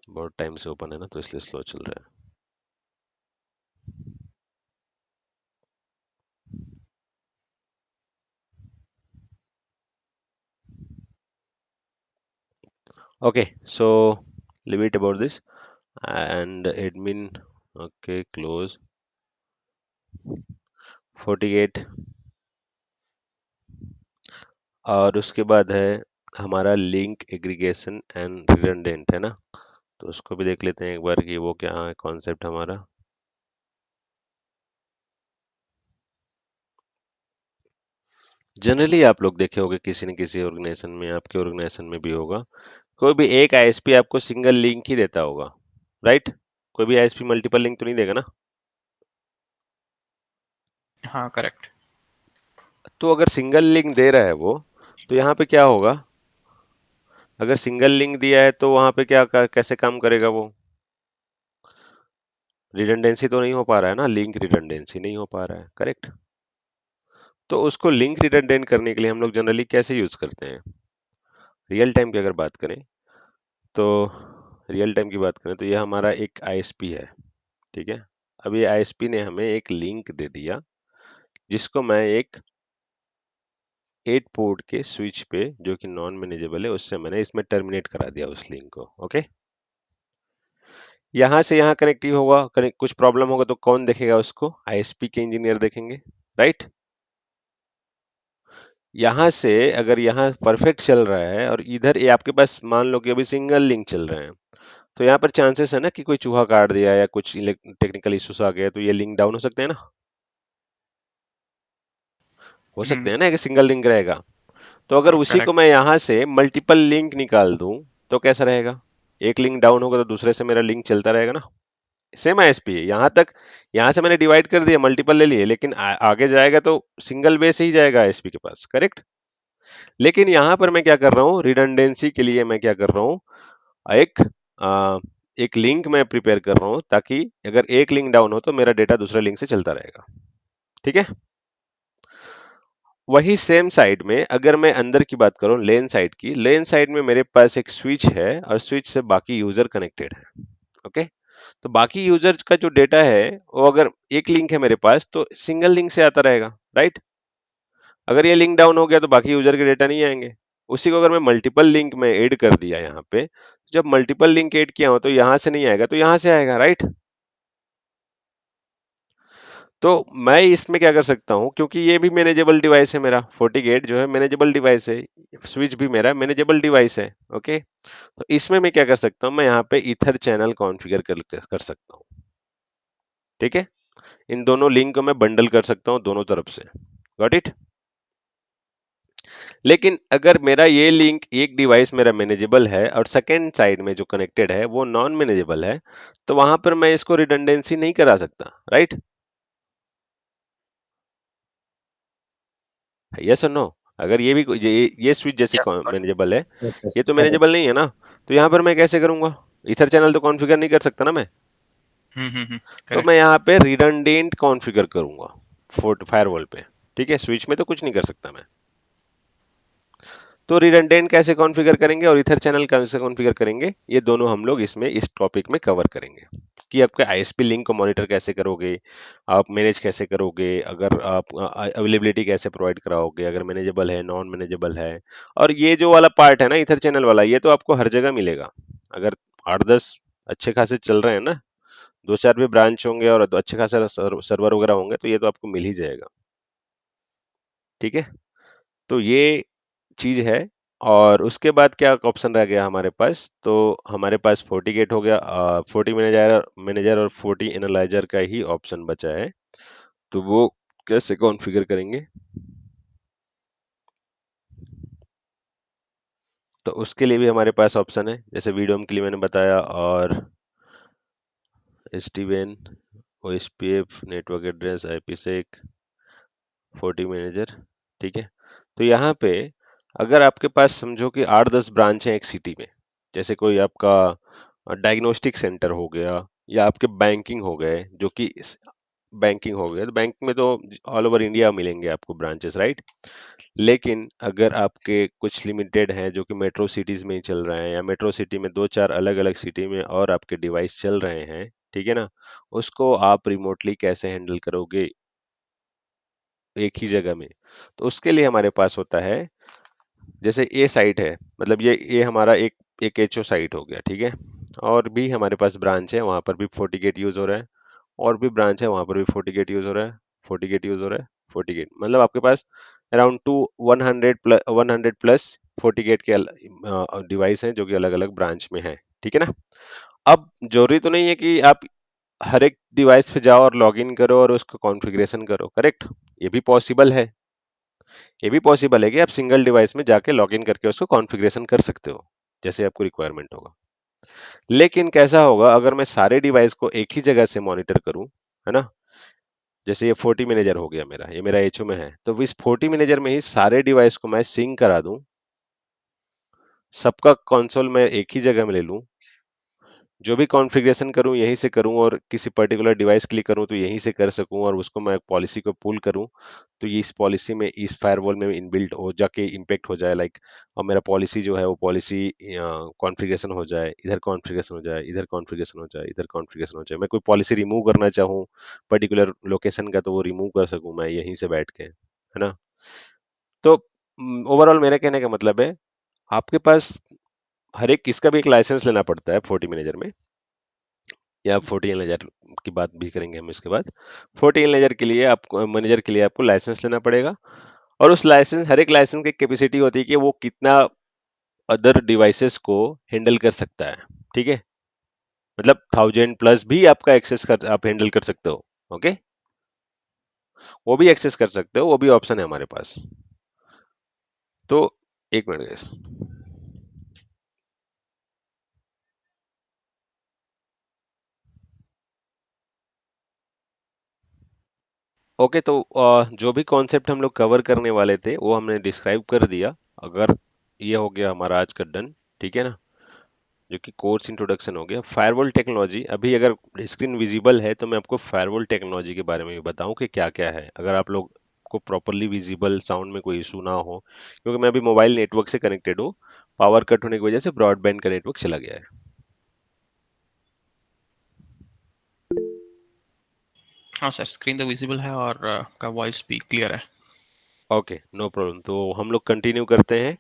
बहुत टाइम से ओपन है ना, तो इसलिए स्लो चल रहा है। Okay, so leave it about this, and admin, okay, close 48। और उसके बाद है हमारा लिंक एग्रीगेशन एंड रिडंडेंट, है ना, तो उसको भी देख लेते हैं एक बार कि वो क्या है कॉन्सेप्ट हमारा। जनरली आप लोग देखे होंगे किसी न किसी ऑर्गेनाइजेशन में, आपके ऑर्गेनाइजेशन में भी होगा, कोई भी एक आईएसपी आपको सिंगल लिंक ही देता होगा, राइट। कोई भी आईएसपी मल्टीपल लिंक तो नहीं देगा ना। हाँ करेक्ट। तो अगर सिंगल लिंक दे रहा है वो, तो यहाँ पे क्या होगा, अगर सिंगल लिंक दिया है तो वहां पे कैसे काम करेगा वो, रिडंडेंसी तो नहीं हो पा रहा है ना, लिंक रिडंडेंसी नहीं हो पा रहा है, करेक्ट। तो उसको लिंक रिडंडेंट करने के लिए हम लोग जनरली कैसे यूज करते हैं, रियल टाइम की अगर बात करें तो, रियल टाइम की बात करें तो ये हमारा एक आईएसपी है। ठीक है, अब ये आईएसपी ने हमें एक लिंक दे दिया, जिसको मैं एक 8 पोर्ट के स्विच पे, जो कि नॉन मैनेजेबल है, उससे मैंने इसमें टर्मिनेट करा दिया उस लिंक को। ओके, यहाँ से यहाँ कनेक्टिव होगा, कुछ प्रॉब्लम होगा तो कौन देखेगा उसको, आईएसपी के इंजीनियर देखेंगे, राइट। यहाँ से अगर यहाँ परफेक्ट चल रहा है और इधर ये आपके पास मान लो कि अभी सिंगल लिंक चल रहे हैं, तो यहाँ पर चांसेस है ना कि कोई चूहा काट दिया या कुछ टेक्निकल इश्यूज आ गया तो ये लिंक डाउन हो सकते हैं ना, हो सकते हैं ना कि सिंगल लिंक रहेगा। तो अगर हाँ उसी को करेक्ट। मैं यहाँ से मल्टीपल लिंक निकाल दूं तो कैसा रहेगा, एक लिंक डाउन होगा तो दूसरे से मेरा लिंक चलता रहेगा ना। सेम आईएसपी है, यहाँ तक, यहाँ से मैंने डिवाइड कर दिया, मल्टीपल ले लिए, लेकिन आगे जाएगा तो सिंगल बेस ही जाएगा आईएसपी के पास, करेक्ट। लेकिन यहाँ पर मैं क्या कर रहा हूँ, रिडंडेंसी के लिए मैं क्या कर रहा हूँ, एक आ, एक लिंक मैं प्रिपेयर कर रहा हूँ ताकि अगर एक लिंक डाउन हो तो मेरा डेटा दूसरे लिंक से चलता रहेगा। ठीक है, वही सेम साइड में अगर मैं अंदर की बात करूं, लेन साइड की, लेन साइड में मेरे पास एक स्विच है और स्विच से बाकी यूजर कनेक्टेड है। ओके, तो बाकी यूजर्स का जो डेटा है वो अगर एक लिंक है मेरे पास तो सिंगल लिंक से आता रहेगा, राइट। अगर ये लिंक डाउन हो गया तो बाकी यूजर के डेटा नहीं आएंगे। उसी को अगर मैं मल्टीपल लिंक में ऐड कर दिया यहाँ पे, जब मल्टीपल लिंक ऐड किया हो तो यहाँ से नहीं आएगा तो यहाँ से आएगा, राइट। तो मैं इसमें क्या कर सकता हूँ, क्योंकि ये भी मैनेजेबल डिवाइस है मेरा, FortiGate जो है मैनेजेबल डिवाइस है, स्विच भी मेरा मैनेजेबल डिवाइस है। ओके, तो इसमें मैं क्या कर सकता हूँ, मैं यहाँ पे ईथर चैनल कॉन्फ़िगर कर सकता हूँ। ठीक है, इन दोनों लिंक को मैं बंडल कर सकता हूँ दोनों तरफ से। Got it. लेकिन अगर मेरा ये लिंक एक डिवाइस मेरा मैनेजेबल है और सेकेंड साइड में जो कनेक्टेड है वो नॉन मैनेजेबल है, तो वहां पर मैं इसको रिडंडेंसी नहीं करा सकता, राइट? यस और नो? अगर ये भी ये स्विच जैसी Yeah, got it. मैनेजेबल है, Yes, yes, ये तो correct. मैनेजेबल नहीं है ना, तो यहाँ पर मैं कैसे करूंगा? ईथर चैनल तो कॉन्फ़िगर नहीं कर सकता ना मैं, तो मैं करेक्ट। यहाँ पे रिडंडेंट कॉन्फ़िगर करूंगा फायरवॉल पे। ठीक है, स्विच में तो कुछ नहीं कर सकता मैं। तो रिडंडेंट कैसे कॉन्फ़िगर करेंगे और ईथर चैनल कैसे कॉन्फ़िगर करेंगे, ये दोनों हम लोग इसमें इस टॉपिक में कवर करेंगे कि आपके आईएसपी लिंक को मॉनिटर कैसे करोगे, आप मैनेज कैसे करोगे, अगर आप अवेलेबिलिटी कैसे प्रोवाइड कराओगे, अगर मैनेजेबल है, नॉन मैनेजेबल है। और ये जो वाला पार्ट है ना ईथर चैनल वाला, ये तो आपको हर जगह मिलेगा। अगर 8-10 अच्छे खासे चल रहे हैं ना, 2-4 भी ब्रांच होंगे और अच्छे खासे सर्वर वगैरह होंगे, तो ये तो आपको मिल ही जाएगा। ठीक है, तो ये चीज है। और उसके बाद क्या ऑप्शन रह गया हमारे पास, तो हमारे पास FortiGate हो गया, फोर्टी मैनेजर मैनेजर और फोर्टी एनालाइजर का ही ऑप्शन बचा है। तो वो कैसे कॉन्फ़िगर करेंगे, तो उसके लिए भी हमारे पास ऑप्शन है, जैसे वीडियो के लिए मैंने बताया, और SD-WAN, OSPF, network address, IPsec, forty manager. ठीक है, तो यहाँ पे अगर आपके पास समझो कि 8-10 ब्रांच हैं एक सिटी में, जैसे कोई आपका डायग्नोस्टिक सेंटर हो गया, या आपके बैंकिंग हो गए, जो कि बैंकिंग हो गया, तो बैंक में तो ऑल ओवर इंडिया मिलेंगे आपको ब्रांचेस, राइट? लेकिन अगर आपके कुछ लिमिटेड हैं जो कि मेट्रो सिटीज में ही चल रहे हैं, या मेट्रो सिटी में 2-4 अलग अलग सिटी में और आपके डिवाइस चल रहे हैं, ठीक है ना, उसको आप रिमोटली कैसे हैंडल करोगे एक ही जगह में? तो उसके लिए हमारे पास होता है, जैसे ए साइट है, मतलब ये हमारा एक एचओ साइट हो गया, ठीक है, और भी हमारे पास ब्रांच है, वहां पर भी FortiGate यूज हो रहा है, और भी ब्रांच है वहां पर भी FortiGate यूज हो रहा है, FortiGate यूज हो रहा है, FortiGate, मतलब आपके पास अराउंड 100 प्लस FortiGate के डिवाइस हैं जो कि अलग अलग ब्रांच में है। ठीक है ना? अब जरूरी तो नहीं है कि आप हर एक डिवाइस पे जाओ और लॉग इन करो और उसको कॉन्फ़िगरेशन करो, करेक्ट? ये भी पॉसिबल है, ये भी पॉसिबल है कि आप सिंगल डिवाइस में जाके लॉगिन करके उसको कॉन्फ़िगरेशन कर सकते हो, जैसे आपको रिक्वायरमेंट होगा। लेकिन कैसा होगा अगर मैं सारे डिवाइस को एक ही जगह से मॉनिटर करूं, है ना? जैसे ये 40 मैनेजर हो गया मेरा, ये मेरा एचओ में है, तो इस 40 मैनेजर में ही सारे डिवाइस को मैं सिंक करा दूं, सबका कंसोल मैं एक ही जगह में ले लूं, जो भी कॉन्फ़िगरेशन करूं यहीं से करूं, और किसी पर्टिकुलर डिवाइस के लिए करूं तो यहीं से कर सकूं, और उसको मैं पॉलिसी को पुल करूं, तो ये इस पॉलिसी में, इस फायरवॉल में इनबिल्ट हो जाके इम्पेक्ट हो जाए, लाइक, और मेरा पॉलिसी जो है वो पॉलिसी कॉन्फ़िगरेशन हो जाए, इधर कॉन्फ़िगरेशन हो जाए, इधर कॉन्फ़िगरेशन हो जाए, इधर कॉन्फ़िगरेशन हो जाए, मैं कोई पॉलिसी रिमूव करना चाहूँ पर्टिकुलर लोकेशन का, तो वो रिमूव कर सकूं मैं यहीं से बैठ के, है ना? तो ओवरऑल मेरे कहने का मतलब है, आपके पास हर एक इसका भी एक लाइसेंस लेना पड़ता है 40 मैनेजर में, या 14 लेजर की बात भी करेंगे हम इसके बाद। 14 लेजर के लिए आपको, मैनेजर के लिए आपको लाइसेंस लेना पड़ेगा, और उस लाइसेंस, हर एक लाइसेंस की कैपेसिटी होती है कि वो कितना अदर डिवाइसेस को हैंडल कर सकता है। ठीक है, मतलब 1000 प्लस भी आपका एक्सेस कर, आप हैंडल कर सकते हो। ओके, वो भी एक्सेस कर सकते हो, वो भी ऑप्शन है हमारे पास। तो एक मिनट guys। ओके, तो जो भी कॉन्सेप्ट हम लोग कवर करने वाले थे वो हमने डिस्क्राइब कर दिया। अगर ये हो गया हमारा आज का डन, ठीक है ना, जो कि कोर्स इंट्रोडक्शन हो गया। फायरवॉल टेक्नोलॉजी, अभी अगर स्क्रीन विजिबल है तो मैं आपको फायरवॉल टेक्नोलॉजी के बारे में भी बताऊं कि क्या क्या है, अगर आप लोग को प्रॉपरली विजिबल, साउंड में कोई इशू ना हो, क्योंकि मैं अभी मोबाइल नेटवर्क से कनेक्टेड हूँ, पावर कट होने की वजह से ब्रॉडबैंड का नेटवर्क चला गया है। हाँ सर, स्क्रीन तो विजिबल है और का वॉइस भी क्लियर है। ओके, नो प्रॉब्लम, तो हम लोग कंटिन्यू करते हैं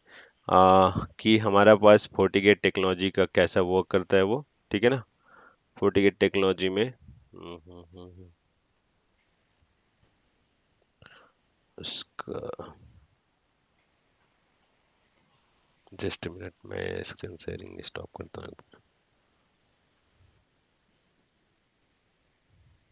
कि हमारा पास FortiGate टेक्नोलॉजी का कैसा वर्क करता है वो, ठीक है ना? FortiGate टेक्नोलॉजी में इसका जस्ट मिनट, मैं स्क्रीन शेयरिंग स्टॉप करता हूँ।